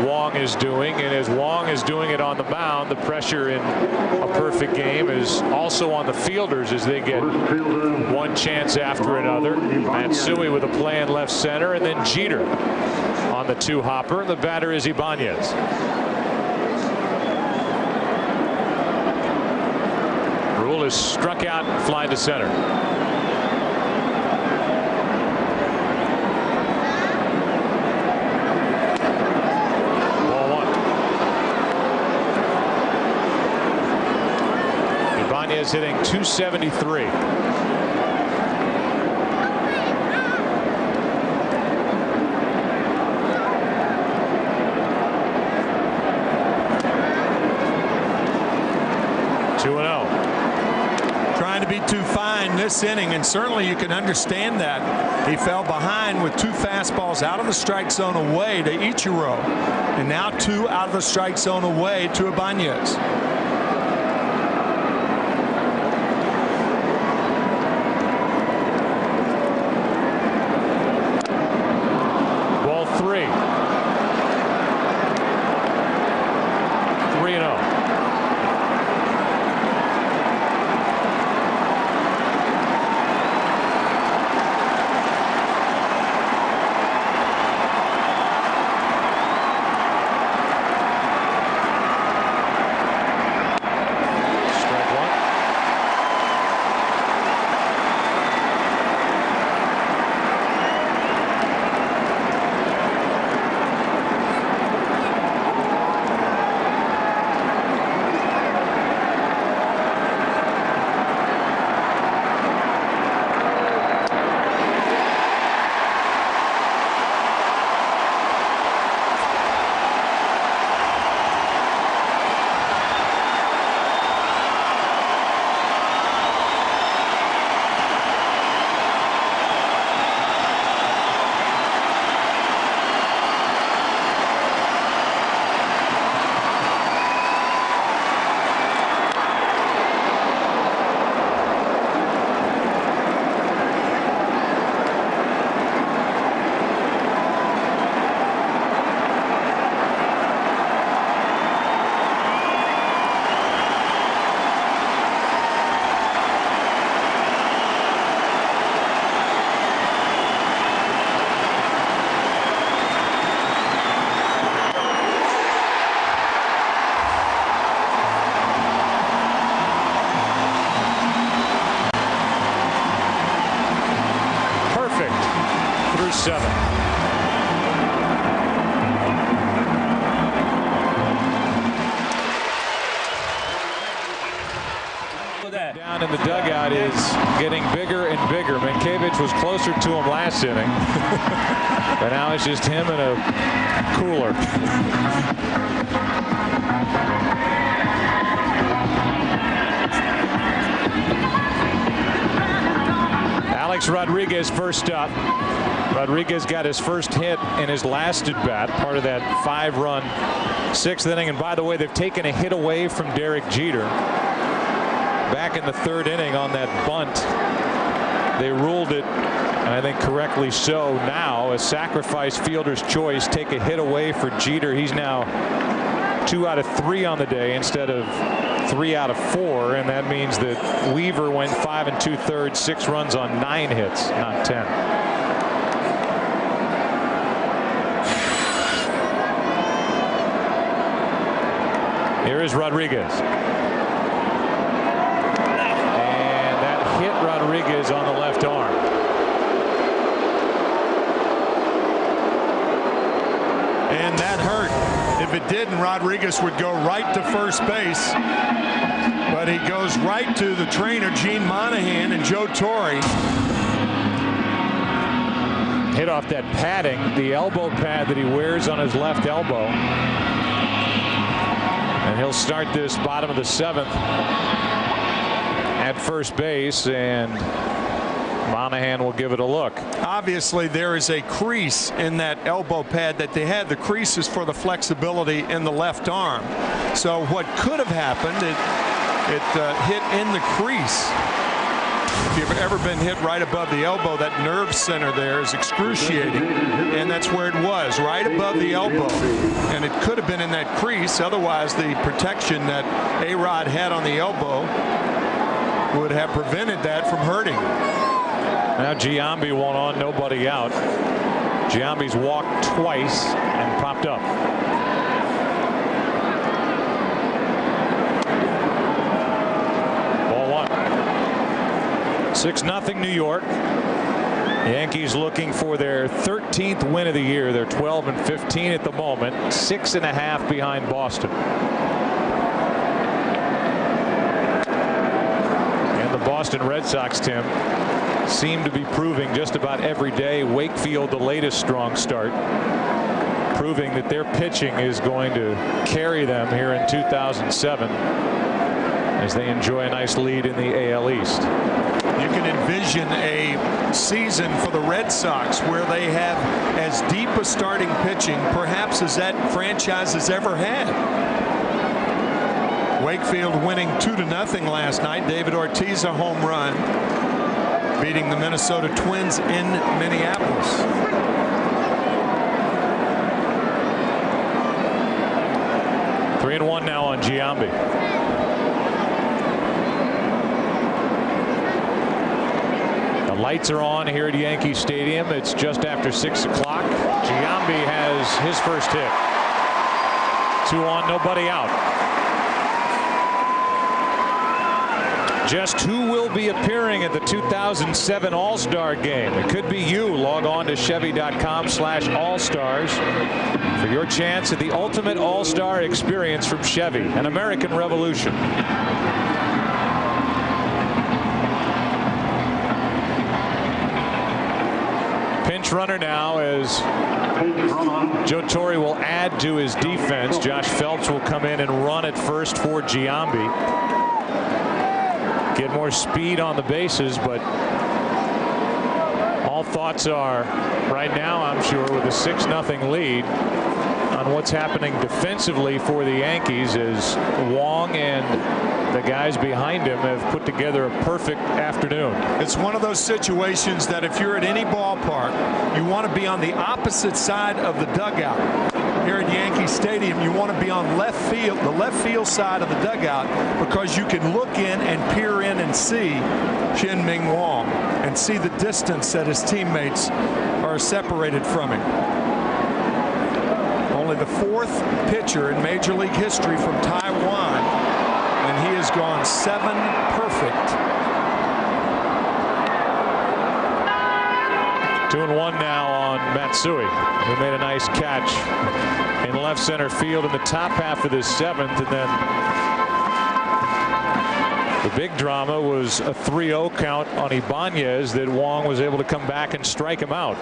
Wong is doing, and as Wong is doing it on the mound, the pressure in a perfect game is also on the fielders as they get one chance after another. Matsui with a play in left center, and then Jeter on the 2-hopper. The batter is Ibanez. Rule is struck out and fly to center. Ball 1. Ibanez hitting .273. Trying to be too fine this inning, and certainly you can understand that. He fell behind with 2 fastballs out of the strike zone away to Ichiro, and now 2 out of the strike zone away to Ibanez. Ball 3. 3-0. number 7. Down in the dugout is getting bigger and bigger. Mankiewicz was closer to him last inning, but now it's just him in a cooler. Alex Rodriguez first up. Rodriguez got his first hit in his last at bat, part of that 5-run 6th inning. And by the way, they've taken a hit away from Derek Jeter. Back in the 3rd inning on that bunt, they ruled it, and I think correctly so, now a sacrifice fielder's choice. Take a hit away for Jeter. He's now 2 out of 3 on the day instead of 3 out of 4, and that means that Weaver went 5 2/3, 6 runs on 9 hits, not 10. Here is Rodriguez. Hit Rodriguez on the left arm. And that hurt. If it didn't, Rodriguez would go right to first base. But he goes right to the trainer, Gene Monahan, and Joe Torre. Hit off that padding, the elbow pad that he wears on his left elbow. And he'll start this bottom of the 7th. At first base, and Monahan will give it a look. Obviously, there is a crease in that elbow pad that they had. The crease is for the flexibility in the left arm. So what could have happened, it hit in the crease. If you've ever been hit right above the elbow, that nerve center there is excruciating, and that's where it was, right above the elbow. And it could have been in that crease. Otherwise, the protection that A-Rod had on the elbow would have prevented that from hurting. Now Giambi went on, nobody out. Giambi's walked twice and popped up. Ball 1. 6-0 New York. Yankees looking for their 13th win of the year. They're 12-15 at the moment, 6.5 behind Boston. Boston Red Sox, Tim, seem to be proving just about every day. Wakefield, the latest strong start, proving that their pitching is going to carry them here in 2007 as they enjoy a nice lead in the AL East. You can envision a season for the Red Sox where they have as deep a starting pitching perhaps as that franchise has ever had. Wakefield winning 2-0 last night. David Ortiz a home run, beating the Minnesota Twins in Minneapolis. Three and 1 now on Giambi. The lights are on here at Yankee Stadium. It's just after 6 o'clock. Giambi has his first hit. 2 on, nobody out. Just who will be appearing at the 2007 All-Star game? It could be you. Log on to Chevy.com/All-Stars for your chance at the ultimate All-Star experience from Chevy, an American Revolution. Pinch runner now as Joe Torre will add to his defense. Josh Phelps will come in and run at first for Giambi. Get more speed on the bases, but all thoughts are right now, I'm sure, with a 6-0 lead on what's happening defensively for the Yankees, as Wong and the guys behind him have put together a perfect afternoon. It's one of those situations that if you're at any ballpark, you want to be on the opposite side of the dugout. Here at Yankee Stadium, you want to be on left field, the left field side of the dugout, because you can look in and peer in and see Chien-Ming Wong and see the distance that his teammates are separated from him. Only the 4th pitcher in Major League history from Taiwan, and he has gone 7 perfect. 2-1 now on Matsui, who made a nice catch in left center field in the top half of this 7th, and then the big drama was a 3-0 count on Ibanez that Wong was able to come back and strike him out.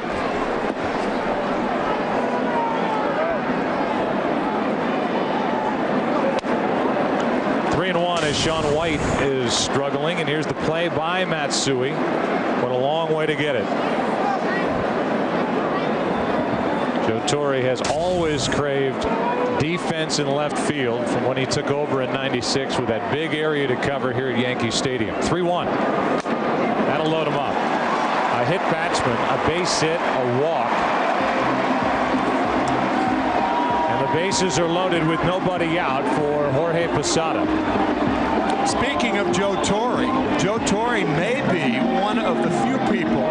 As Sean White is struggling, and here's the play by Matsui. Went a long way to get it. Joe Torre has always craved defense in left field from when he took over in '96 with that big area to cover here at Yankee Stadium. 3-1. That'll load him up. A hit batsman, a base hit, a walk. And the bases are loaded with nobody out for Jorge Posada. Speaking of Joe Torre may be one of the few people,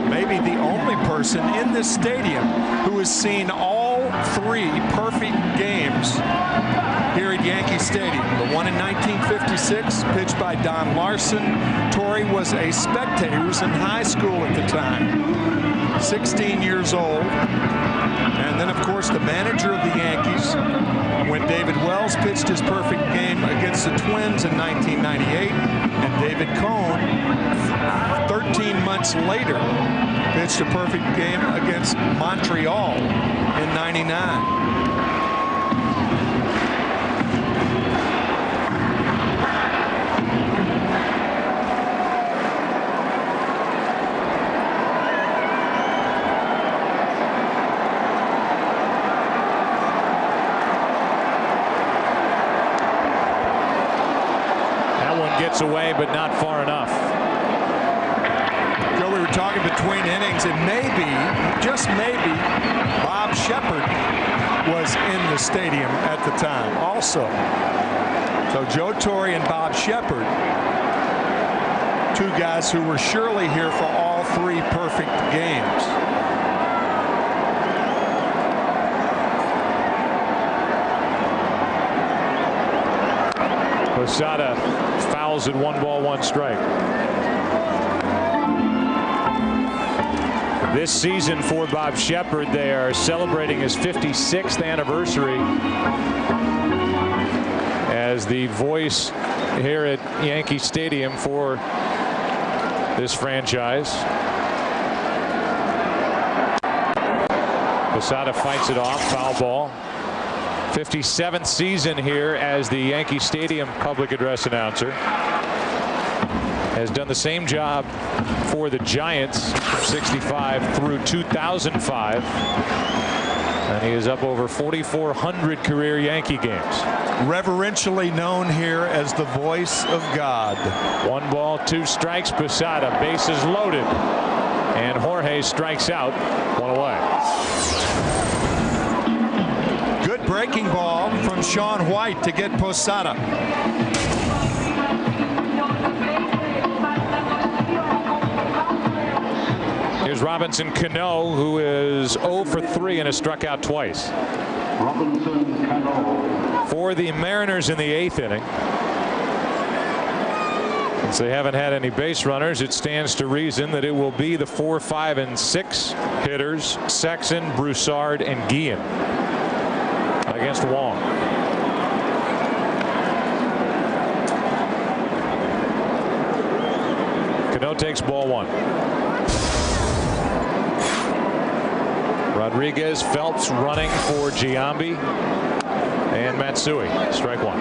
maybe the only person in this stadium who has seen all 3 perfect games here at Yankee Stadium. The one in 1956, pitched by Don Larson. Torre was a spectator. He was in high school at the time, 16 years old. And then, of course, the manager of the Yankees when David Wells pitched his perfect game against the Twins in 1998, and David Cohn 13 months later pitched a perfect game against Montreal in '99. Away, but not far enough. Joe, we were talking between innings, and maybe, just maybe, Bob Shepard was in the stadium at the time also. So Joe Torre and Bob Shepard, 2 guys who were surely here for all 3 perfect games. Posada fouls at 1 ball, 1 strike. This season for Bob Shepard, they are celebrating his 56th anniversary as the voice here at Yankee Stadium for this franchise. Posada fights it off, foul ball. 57th season here as the Yankee Stadium public address announcer. Has done the same job for the Giants from '65 through 2005. And he is up over 4,400 career Yankee games. Reverentially known here as the voice of God. 1 ball, 2 strikes. Posada, bases loaded. And Jorge strikes out, 1 away. Breaking ball from Sean White to get Posada. Here's Robinson Cano, who is 0 for 3 and has struck out twice. Robinson Cano. For the Mariners in the 8th inning. Since they haven't had any base runners, it stands to reason that it will be the 4, 5, and 6 hitters, Sexton, Broussard, and Guillen against Wong. Cano takes ball 1. Rodriguez, Phelps running for Giambi, and Matsui. Strike 1.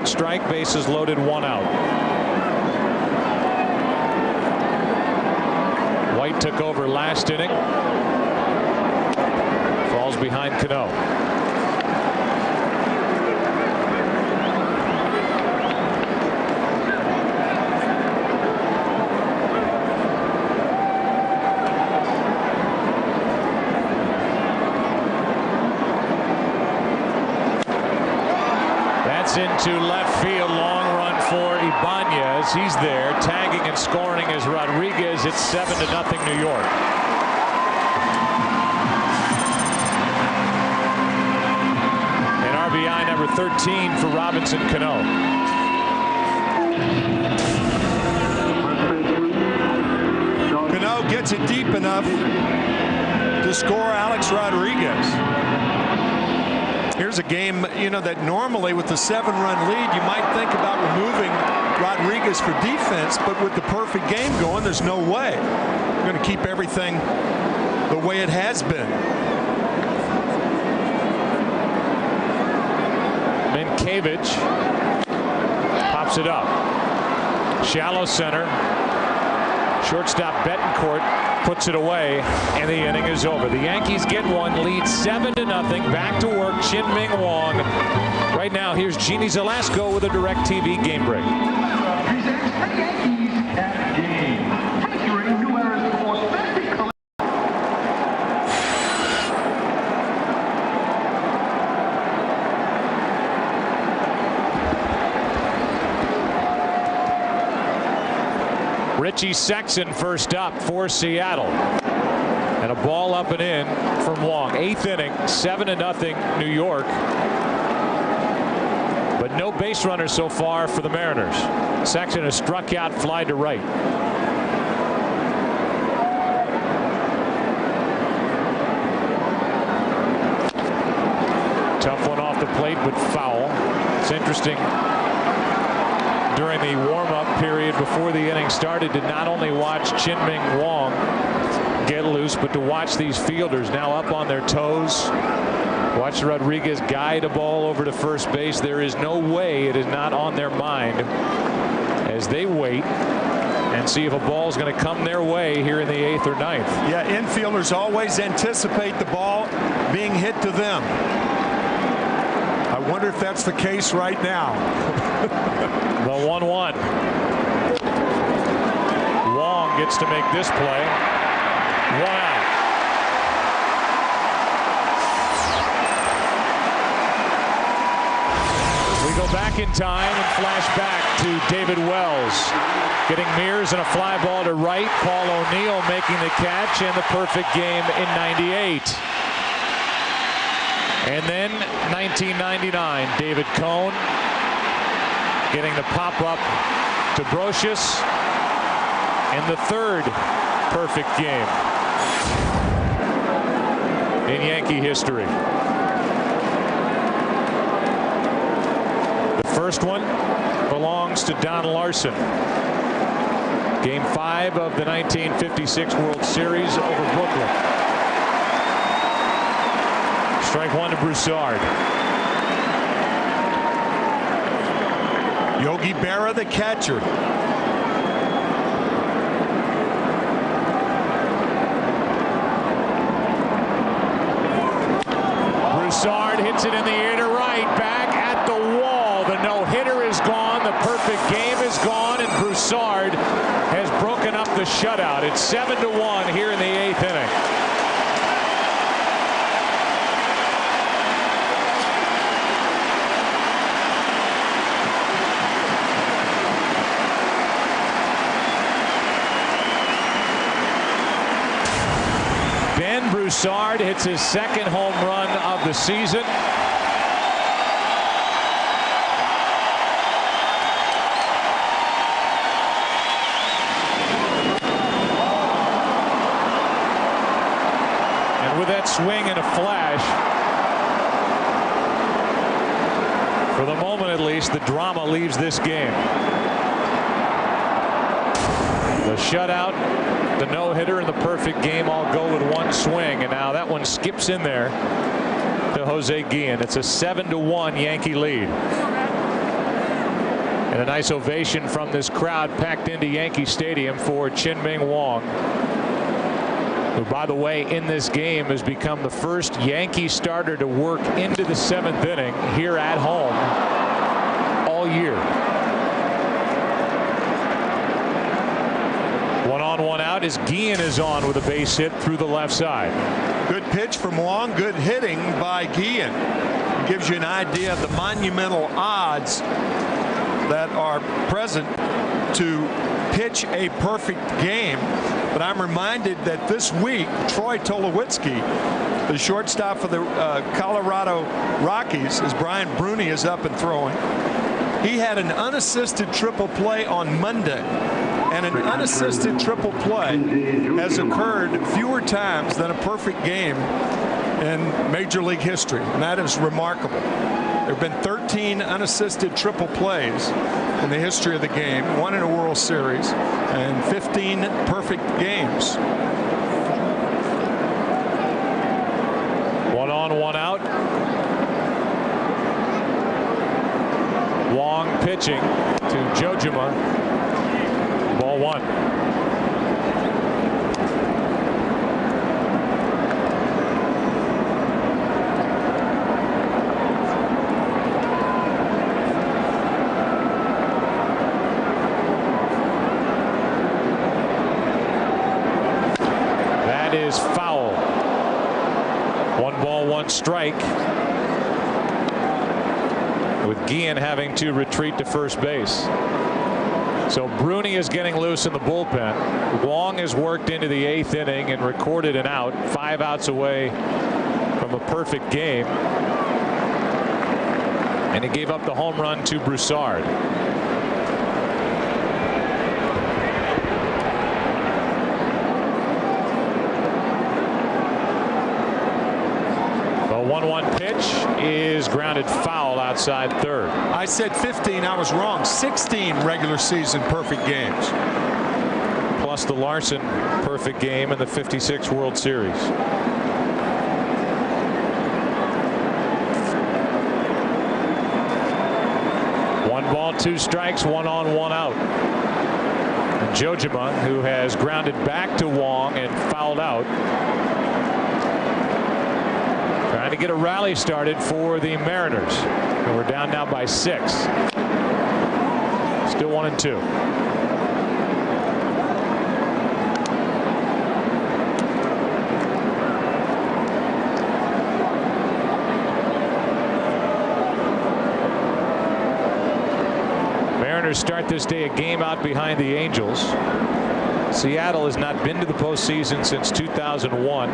Strike, bases loaded, 1 out. White took over last inning. Falls behind Cano. Hits into left field. Long run for Ibanez. He's there. Tagging and scoring is Rodriguez. It's 7-0 New York. And RBI number 13 for Robinson Cano. Cano gets it deep enough to score Alex Rodriguez. Here's a game, you know, that normally with the 7-run lead, you might think about removing Rodriguez for defense, but with the perfect game going, there's no way. We're going to keep everything the way it has been. Minkiewicz pops it up. Shallow center. Shortstop Betancourt puts it away, and the inning is over. The Yankees get one, lead 7-0. Back to work, Chin-Ming Wong. Right now, here's Jeannie Zelasco with a DirecTV game break. Richie Sexson first up for Seattle. And a ball up and in from Wong. 8th inning, 7-0 New York. But no base runners so far for the Mariners. Sexton has struck out, fly to right. Tough one off the plate, but foul. It's interesting. During the warm-up period before the inning started, to not only watch Chin-Ming Wong get loose, but to watch these fielders now up on their toes. Watch Rodriguez guide a ball over to first base. There is no way it is not on their mind as they wait and see if a ball is going to come their way here in the 8th or 9th. Yeah, infielders always anticipate the ball being hit to them. I wonder if that's the case right now. The 1-1. Wong gets to make this play. 1 out. We go back in time and flash back to David Wells getting Mears and a fly ball to right. Paul O'Neill making the catch and the perfect game in '98. And then 1999, David Cohn getting the pop-up to Brocious, and the 3rd perfect game in Yankee history. The first one belongs to Don Larson. Game 5 of the 1956 World Series over Brooklyn. Strike 1 to Broussard. Yogi Berra, the catcher. Broussard hits it in the air to right, back at the wall. The no-hitter is gone, the perfect game is gone, and Broussard has broken up the shutout. It's 7-1 here in the 8th inning. Broussard hits his 2nd home run of the season. And with that swing and a flash, for the moment at least, the drama leaves this game. The shutout, the no-hitter, and the perfect game all go with one swing, and now that one skips in there to Jose Guillen. It's a 7-1 Yankee lead. And a nice ovation from this crowd packed into Yankee Stadium for Chin-Ming Wong, who, by the way, in this game has become the first Yankee starter to work into the 7th inning here at home all year. 1 on, 1 out as Guillen is on with a base hit through the left side. Good pitch from Wong. Good hitting by Guillen. gives you an idea of the monumental odds that are present to pitch a perfect game. But I'm reminded that this week, Troy Tulowitzki, the shortstop for the Colorado Rockies, as Brian Bruni is up and throwing, he had an unassisted triple play on Monday. And an unassisted triple play has occurred fewer times than a perfect game in Major League history, and that is remarkable. There have been 13 unassisted triple plays in the history of the game, 1 in a World Series, and 15 perfect games. 1 on, 1 out. Wong pitching to Jojima. Ball 1. That is foul. 1 ball, 1 strike. With Guillen having to retreat to first base. So Bruni is getting loose in the bullpen. Wong has worked into the 8th inning and recorded an out, 5 outs away from a perfect game. And he gave up the home run to Broussard. The 1-1 pitch is grounded foul outside third. I said 15. I was wrong. 16 regular season perfect games. Plus the Larson perfect game in the '56 World Series. One ball, 2 strikes, 1 on, 1 out. And Jojima, who has grounded back to Wong and fouled out, trying to get a rally started for the Mariners. And we're down now by 6. Still 1 and 2. Mariners start this day a game out behind the Angels. Seattle has not been to the postseason since 2001.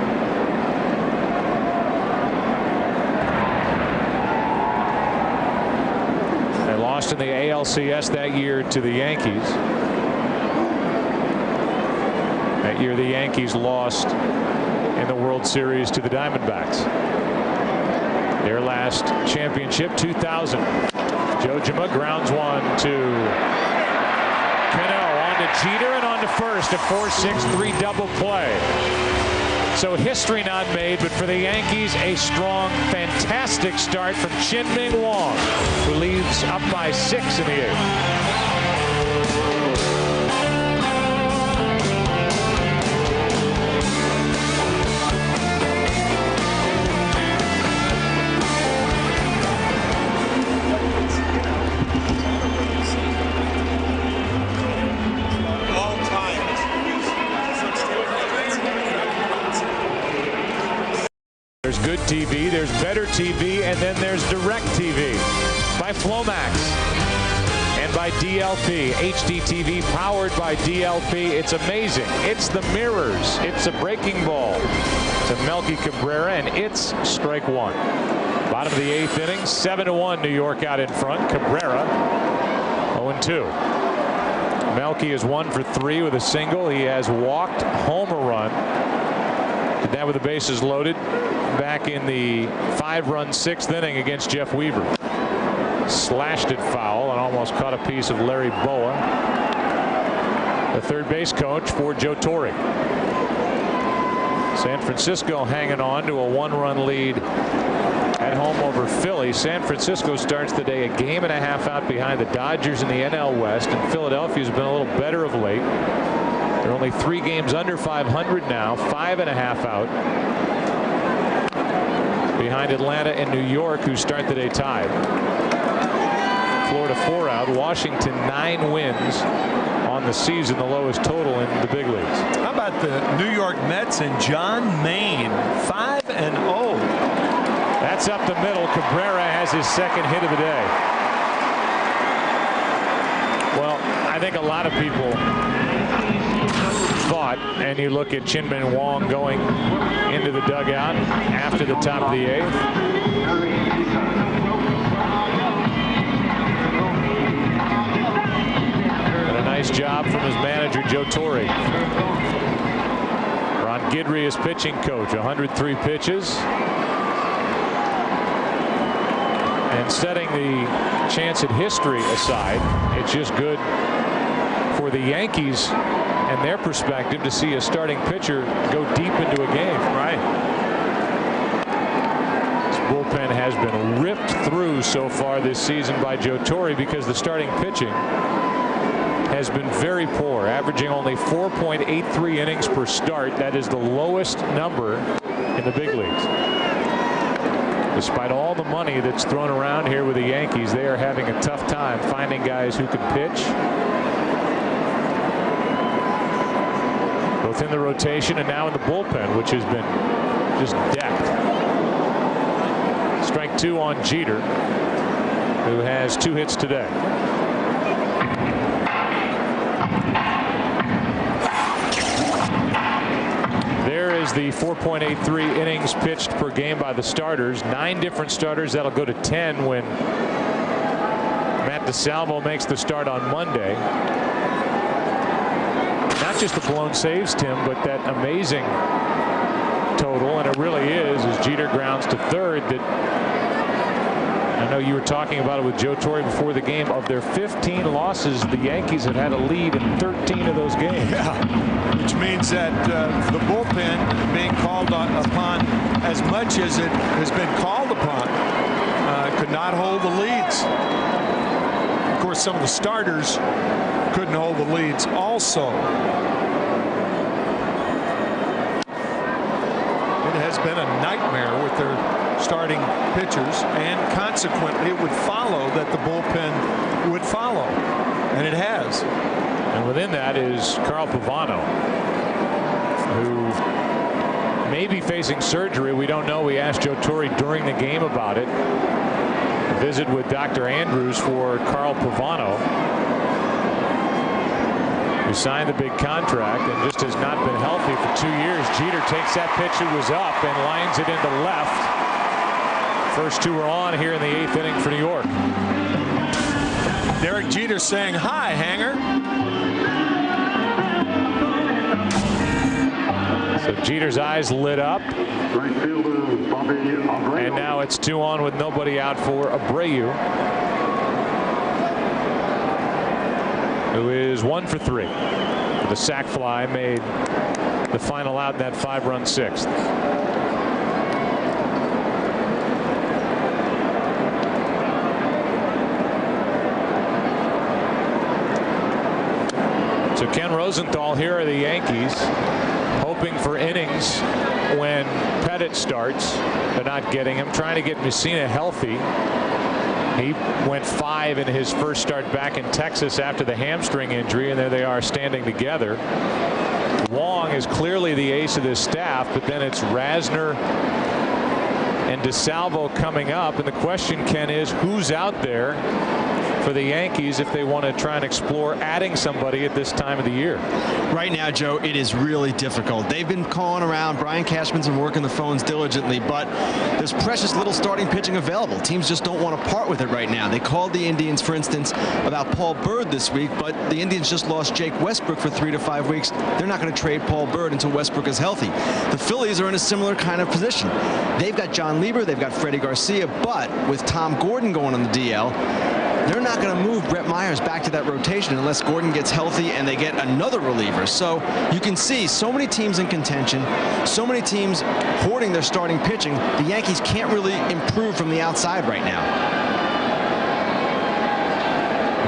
Lost in the ALCS that year to the Yankees. That year the Yankees lost in the World Series to the Diamondbacks. Their last championship, 2000. Jojima grounds 1 to Cano, on to Jeter and on to first. A 4-6-3 double play. So history not made, but for the Yankees, a strong, fantastic start from Chien-Ming Wong, who leads up by 6 in the 8th. There's good TV, there's better TV, and then there's direct TV by Flomax and by DLP. HD TV powered by DLP. It's amazing. It's the mirrors. It's a breaking ball to Melky Cabrera, and it's strike 1. Bottom of the 8th inning, 7-1 New York out in front. Cabrera 0-2. Melky is 1 for 3 with a single. He has walked, home a run. Did that with the bases loaded back in the 5-run 6th inning against Jeff Weaver. Slashed it foul and almost caught a piece of Larry Boa, the third base coach for Joe Torre. San Francisco hanging on to a 1-run lead at home over Philly. San Francisco starts the day a game and a half out behind the Dodgers in the NL West, and Philadelphia's been a little better of late. They're only 3 games under 500 now, 5.5 out behind Atlanta and New York, who start the day tied. Florida 4 out. Washington 9 wins on the season, the lowest total in the big leagues. How about the New York Mets and John Maine, 5-0. That's up the middle. Cabrera has his second hit of the day. Well, I think a lot of people thought, and you look at Chinmin Wong going into the dugout after the top of the 8th. And a nice job from his manager, Joe Torre. Ron Guidry is pitching coach, 103 pitches. And setting the chance at history aside, it's just good for the Yankees and their perspective to see a starting pitcher go deep into a game. Right. This bullpen has been ripped through so far this season by Joe Torre because the starting pitching has been very poor, averaging only 4.83 innings per start. That is the lowest number in the big leagues. Despite all the money that's thrown around here with the Yankees, they are having a tough time finding guys who can pitch. Both in the rotation and now in the bullpen, which has been just decked. Strike 2 on Jeter, who has 2 hits today. There is the 4.83 innings pitched per game by the starters. 9 different starters. That'll go to 10 when Matt DeSalvo makes the start on Monday. Not just the blown saves, Tim, but that amazing total, and it really is, as Jeter grounds to third, that I know you were talking about it with Joe Torre before the game. Of their 15 losses, the Yankees have had a lead in 13 of those games. Yeah, which means that the bullpen being called upon as much as it has been called upon could not hold the leads. Of course, some of the starters couldn't hold the leads also. It has been a nightmare with their starting pitchers, and consequently it would follow that the bullpen would follow, and it has. And within that is Carl Pavano, who may be facing surgery. We don't know. We asked Joe Torre during the game about it. A visit with Dr. Andrews for Carl Pavano, who signed the big contract and just has not been healthy for 2 years. Jeter takes that pitch that was up and lines it into left. First 2 are on here in the 8th inning for New York. Derek Jeter saying, "Hi, Hanger." So Jeter's eyes lit up. Right fielder Bobby Abreu. And now it's 2 on with nobody out for Abreu, who is 1 for 3. The sac fly made the final out in that 5-run 6th. So Ken Rosenthal, here are the Yankees hoping for innings when Pettit starts. They're not getting him. Trying to get Messina healthy. He went 5 in his first start back in Texas after the hamstring injury, and there they are standing together. Wong is clearly the ace of this staff, but then it's Rasner and DeSalvo coming up, and the question, Ken, is who's out there for the Yankees if they want to try and explore adding somebody at this time of the year? Right now, Joe, it is really difficult. They've been calling around. Brian Cashman's been working the phones diligently, but there's precious little starting pitching available. Teams just don't want to part with it right now. They called the Indians, for instance, about Paul Bird this week, but the Indians just lost Jake Westbrook for 3 to 5 weeks. They're not going to trade Paul Bird until Westbrook is healthy. The Phillies are in a similar kind of position. They've got John Lieber, they've got Freddie Garcia, but with Tom Gordon going on the DL, they're not going to move Brett Myers back to that rotation unless Gordon gets healthy and they get another reliever. So you can see so many teams in contention, so many teams hoarding their starting pitching. The Yankees can't really improve from the outside right now.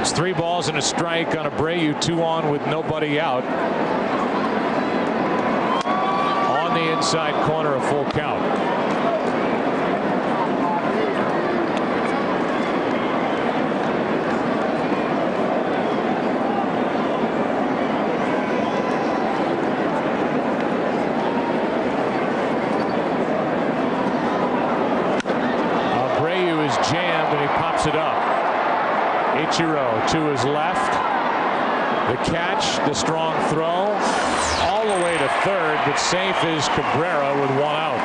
It's 3 balls and a strike on Abreu, 2 on with nobody out. On the inside corner, a full count. pops it up. Ichiro to his left. The catch, the strong throw, all the way to third, but safe is Cabrera with 1 out.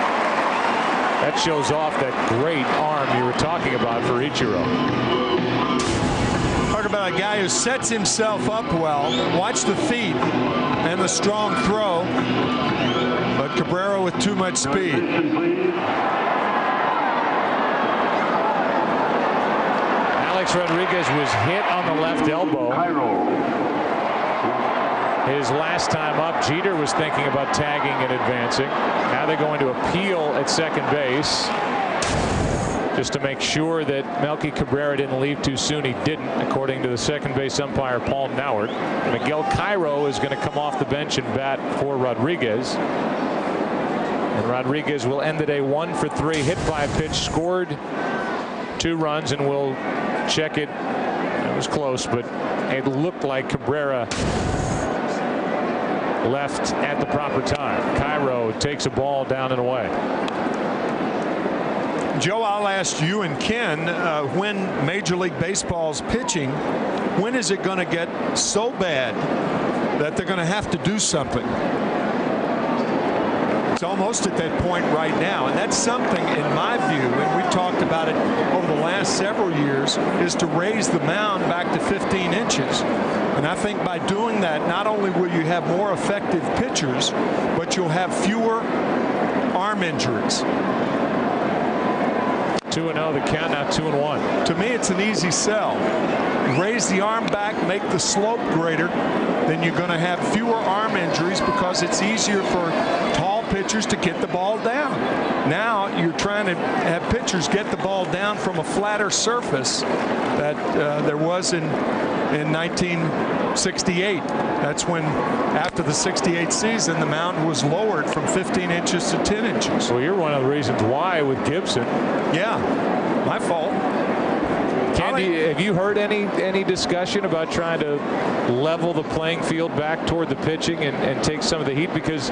That shows off that great arm you were talking about for Ichiro. Talk about a guy who sets himself up well. Watch the feet and the strong throw, but Cabrera with too much speed. Alex Rodriguez was hit on the left elbow. His last time up, Jeter was thinking about tagging and advancing. Now they're going to appeal at second base just to make sure that Melky Cabrera didn't leave too soon. He didn't, according to the second base umpire Paul Nauert. Miguel Cairo is going to come off the bench and bat for Rodriguez. And Rodriguez will end the day 1 for 3, hit by a pitch, scored 2 runs, and we'll check it. It was close, but it looked like Cabrera left at the proper time. Cairo takes a ball down and away. Joe, I'll ask you and Ken, when Major League Baseball's pitching, when is it going to get so bad that they're going to have to do something? It's almost at that point right now, and that's something, in my view, and we've talked about it over the last several years, is to raise the mound back to 15 inches. And I think by doing that, not only will you have more effective pitchers, but you'll have fewer arm injuries. 2-0 the count, now 2-1. To me, it's an easy sell. Raise the arm back, make the slope greater, then you're going to have fewer arm injuries because it's easier for tall pitchers to get the ball down. Now you're trying to have pitchers get the ball down from a flatter surface that there was in 1968. That's when, after the 68 season, the mound was lowered from 15 inches to 10 inches. Well, you're one of the reasons why with Gibson. Yeah, my fault. Candy, have you heard any discussion about trying to level the playing field back toward the pitching and take some of the heat? Because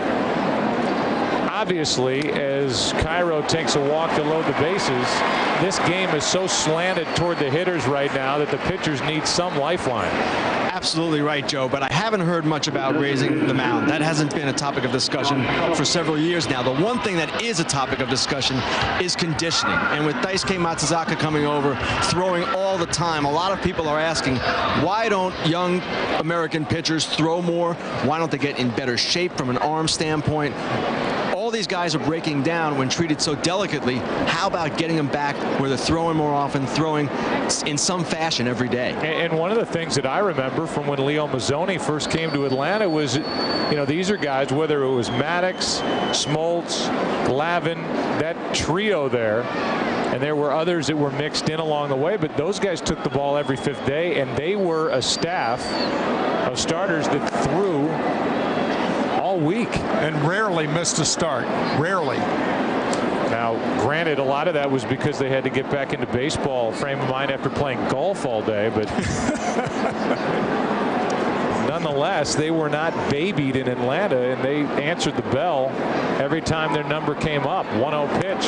obviously, as Cairo takes a walk to load the bases, this game is so slanted toward the hitters right now that the pitchers need some lifeline. Absolutely right, Joe, but I haven't heard much about raising the mound. That hasn't been a topic of discussion for several years now. The one thing that is a topic of discussion is conditioning. And with Daisuke Matsuzaka coming over, throwing all the time, a lot of people are asking, why don't young American pitchers throw more? Why don't they get in better shape from an arm standpoint? All these guys are breaking down when treated so delicately. How about getting them back where they're throwing more often, throwing in some fashion every day? And one of the things that I remember from when Leo Mazzoni first came to Atlanta was, you know, these are guys, whether it was Maddox, Smoltz, Glavine, that trio there, and there were others that were mixed in along the way, but those guys took the ball every 5th day, and they were a staff of starters that threw all week and rarely missed a start. Rarely. Now, granted, a lot of that was because they had to get back into baseball frame of mind after playing golf all day, but nonetheless, they were not babied in Atlanta, and they answered the bell every time their number came up. 1-0 pitch.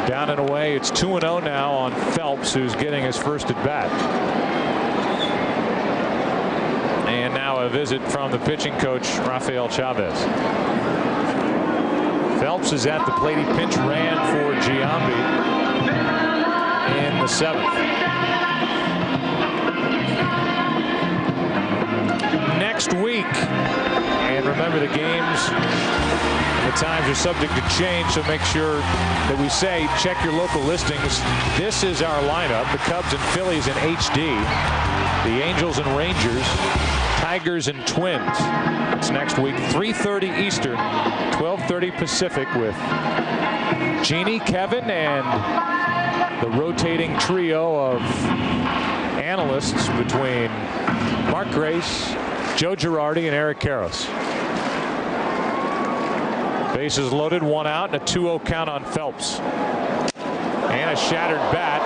Down and away. It's 2-0 now on Phelps, who's getting his first at bat. And now a visit from the pitching coach, Rafael Chavez. Phelps is at the plate. He pinch ran for Giambi in the 7th. Next week, and remember the games, the times are subject to change, so make sure that we say check your local listings. This is our lineup: the Cubs and Phillies in HD, the Angels and Rangers, Tigers and Twins. It's next week, 3:30 Eastern, 12:30 Pacific, with Jeannie, Kevin, and the rotating trio of analysts between Mark Grace, Joe Girardi, and Eric Karros. Bases loaded, 1 out, and a 2-0 count on Phelps. And a shattered bat.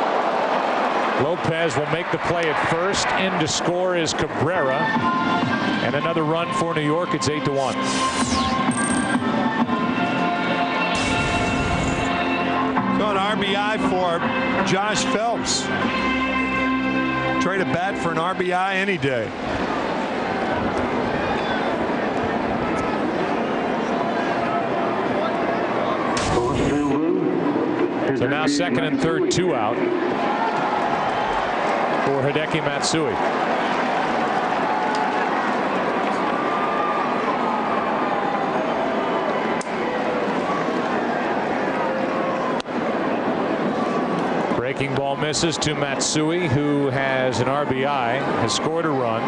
Lopez will make the play at first. In to score is Cabrera. And another run for New York. It's 8-1. So Going RBI for Josh Phelps. Trade a bat for an RBI any day. So now second and third, 2 out for Hideki Matsui. Breaking ball misses to Matsui, who has an RBI, has scored a run,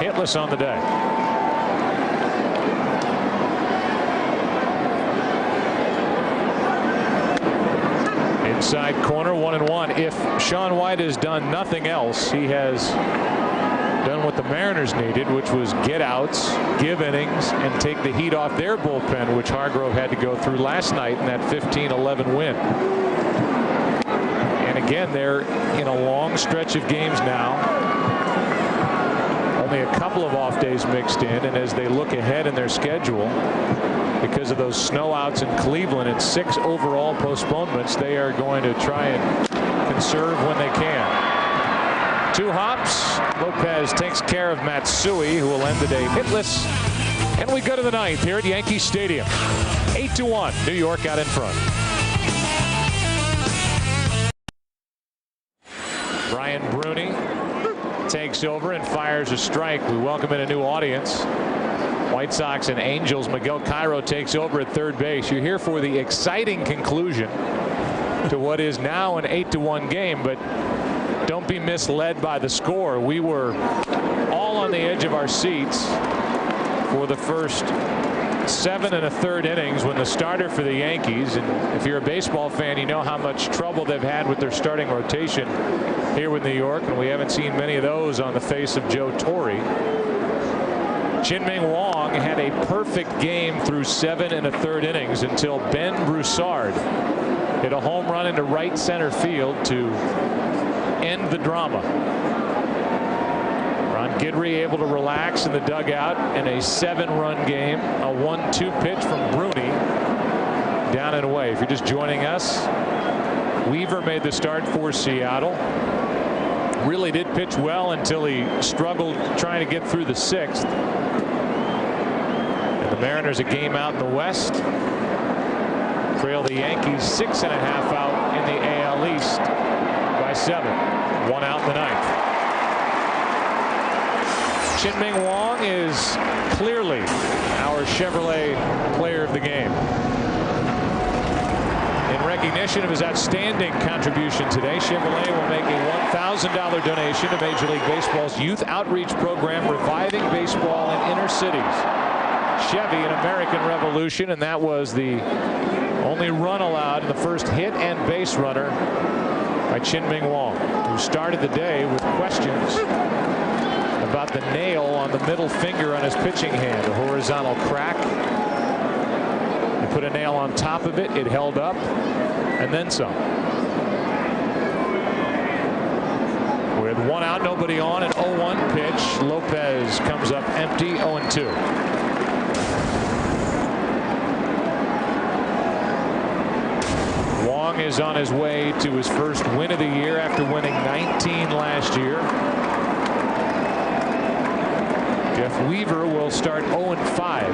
hitless on the day. Inside corner, 1-1. If Sean White has done nothing else, he has done what the Mariners needed, which was get outs, give innings, and take the heat off their bullpen, which Hargrove had to go through last night in that 15-11 win. And again, they're in a long stretch of games now. Only a couple of off days mixed in, and as they look ahead in their schedule, because of those snow outs in Cleveland and 6 overall postponements, they are going to try and conserve when they can. 2 hops. Lopez takes care of Matsui, who will end the day hitless. And we go to the 9th here at Yankee Stadium. 8-1, New York out in front. Brian Bruni takes over and fires a strike. We welcome in a new audience. White Sox and Angels. Miguel Cairo takes over at third base. You're here for the exciting conclusion to what is now an 8-1 game, but don't be misled by the score. We were all on the edge of our seats for the first 7 1/3 innings when the starter for the Yankees, and if you're a baseball fan, you know how much trouble they've had with their starting rotation here with New York, and we haven't seen many of those on the face of Joe Torre. Chin-Ming Wong had a perfect game through 7 1/3 innings until Ben Broussard hit a home run into right center field to end the drama. Ron Guidry able to relax in the dugout in a 7-run game. A 1-2 pitch from Bruni down and away. If you're just joining us, Weaver made the start for Seattle. Really did pitch well until he struggled trying to get through the 6th. And the Mariners a game out in the West trail the Yankees 6.5 out in the AL East by 7. 1 out in the 9th. Chin-Ming Wong is clearly our Chevrolet player of the game. In recognition of his outstanding contribution today, Chevrolet will make a $1,000 donation to Major League Baseball's youth outreach program, Reviving Baseball in Inner Cities. Chevy, an American Revolution, and that was the only run allowed in the first hit and base runner by Chin-Ming Wong, who started the day with questions about the nail on the middle finger on his pitching hand, a horizontal crack. They put a nail on top of it, it held up, and then some. With 1 out, nobody on, an 0-1 pitch. Lopez comes up empty, 0-2. Wong is on his way to his first win of the year after winning 19 last year. Jeff Weaver will start 0-5.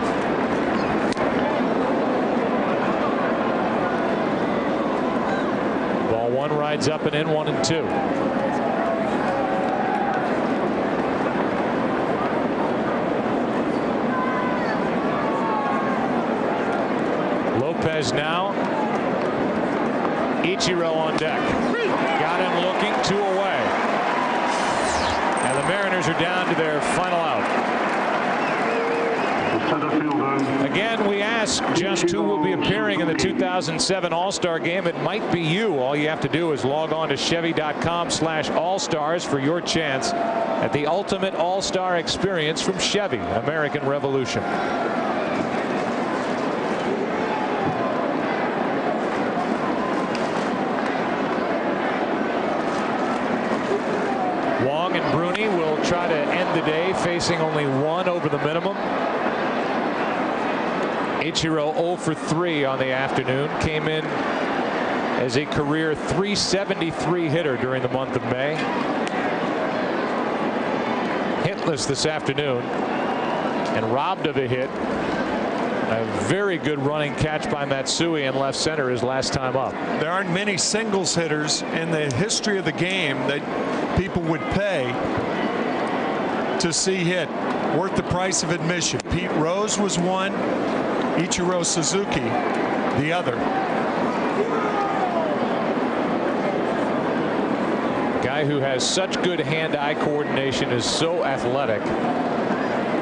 Ball 1 rides up and in, 1-2. Lopez now. Ichiro on deck. Got him looking, 2 away. And the Mariners are down to their final out. Again, we ask just who will be appearing in the 2007 All-Star Game. It might be you. All you have to do is log on to Chevy.com/All-Stars for your chance at the ultimate All-Star experience from Chevy, American Revolution. Wong and Bruni will try to end the day facing only 1 over the minimum. Ichiro 0 for 3 on the afternoon. Came in as a career .373 hitter during the month of May. Hitless this afternoon and robbed of a hit. A very good running catch by Matsui in left center his last time up. There aren't many singles hitters in the history of the game that people would pay to see hit. Worth the price of admission. Pete Rose was one. Ichiro Suzuki the other. Guy who has such good hand-eye coordination, is so athletic.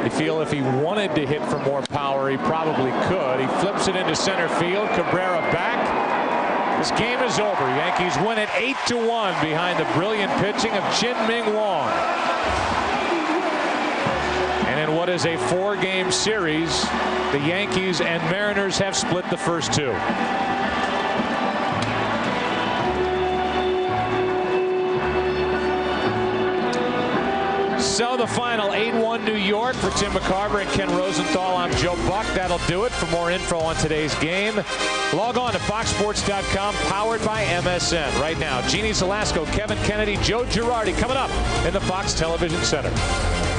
You feel if he wanted to hit for more power, he probably could. He flips it into center field. Cabrera back. This game is over. Yankees win it 8-1 behind the brilliant pitching of Chien-Ming Wong. And in what is a 4-game series, the Yankees and Mariners have split the first 2. So the final 8-1 New York for Tim McCarver and Ken Rosenthal. I'm Joe Buck. That'll do it. For more info on today's game, log on to foxsports.com, powered by MSN. Right now, Jeannie Salasco, Kevin Kennedy, Joe Girardi coming up in the Fox Television Center.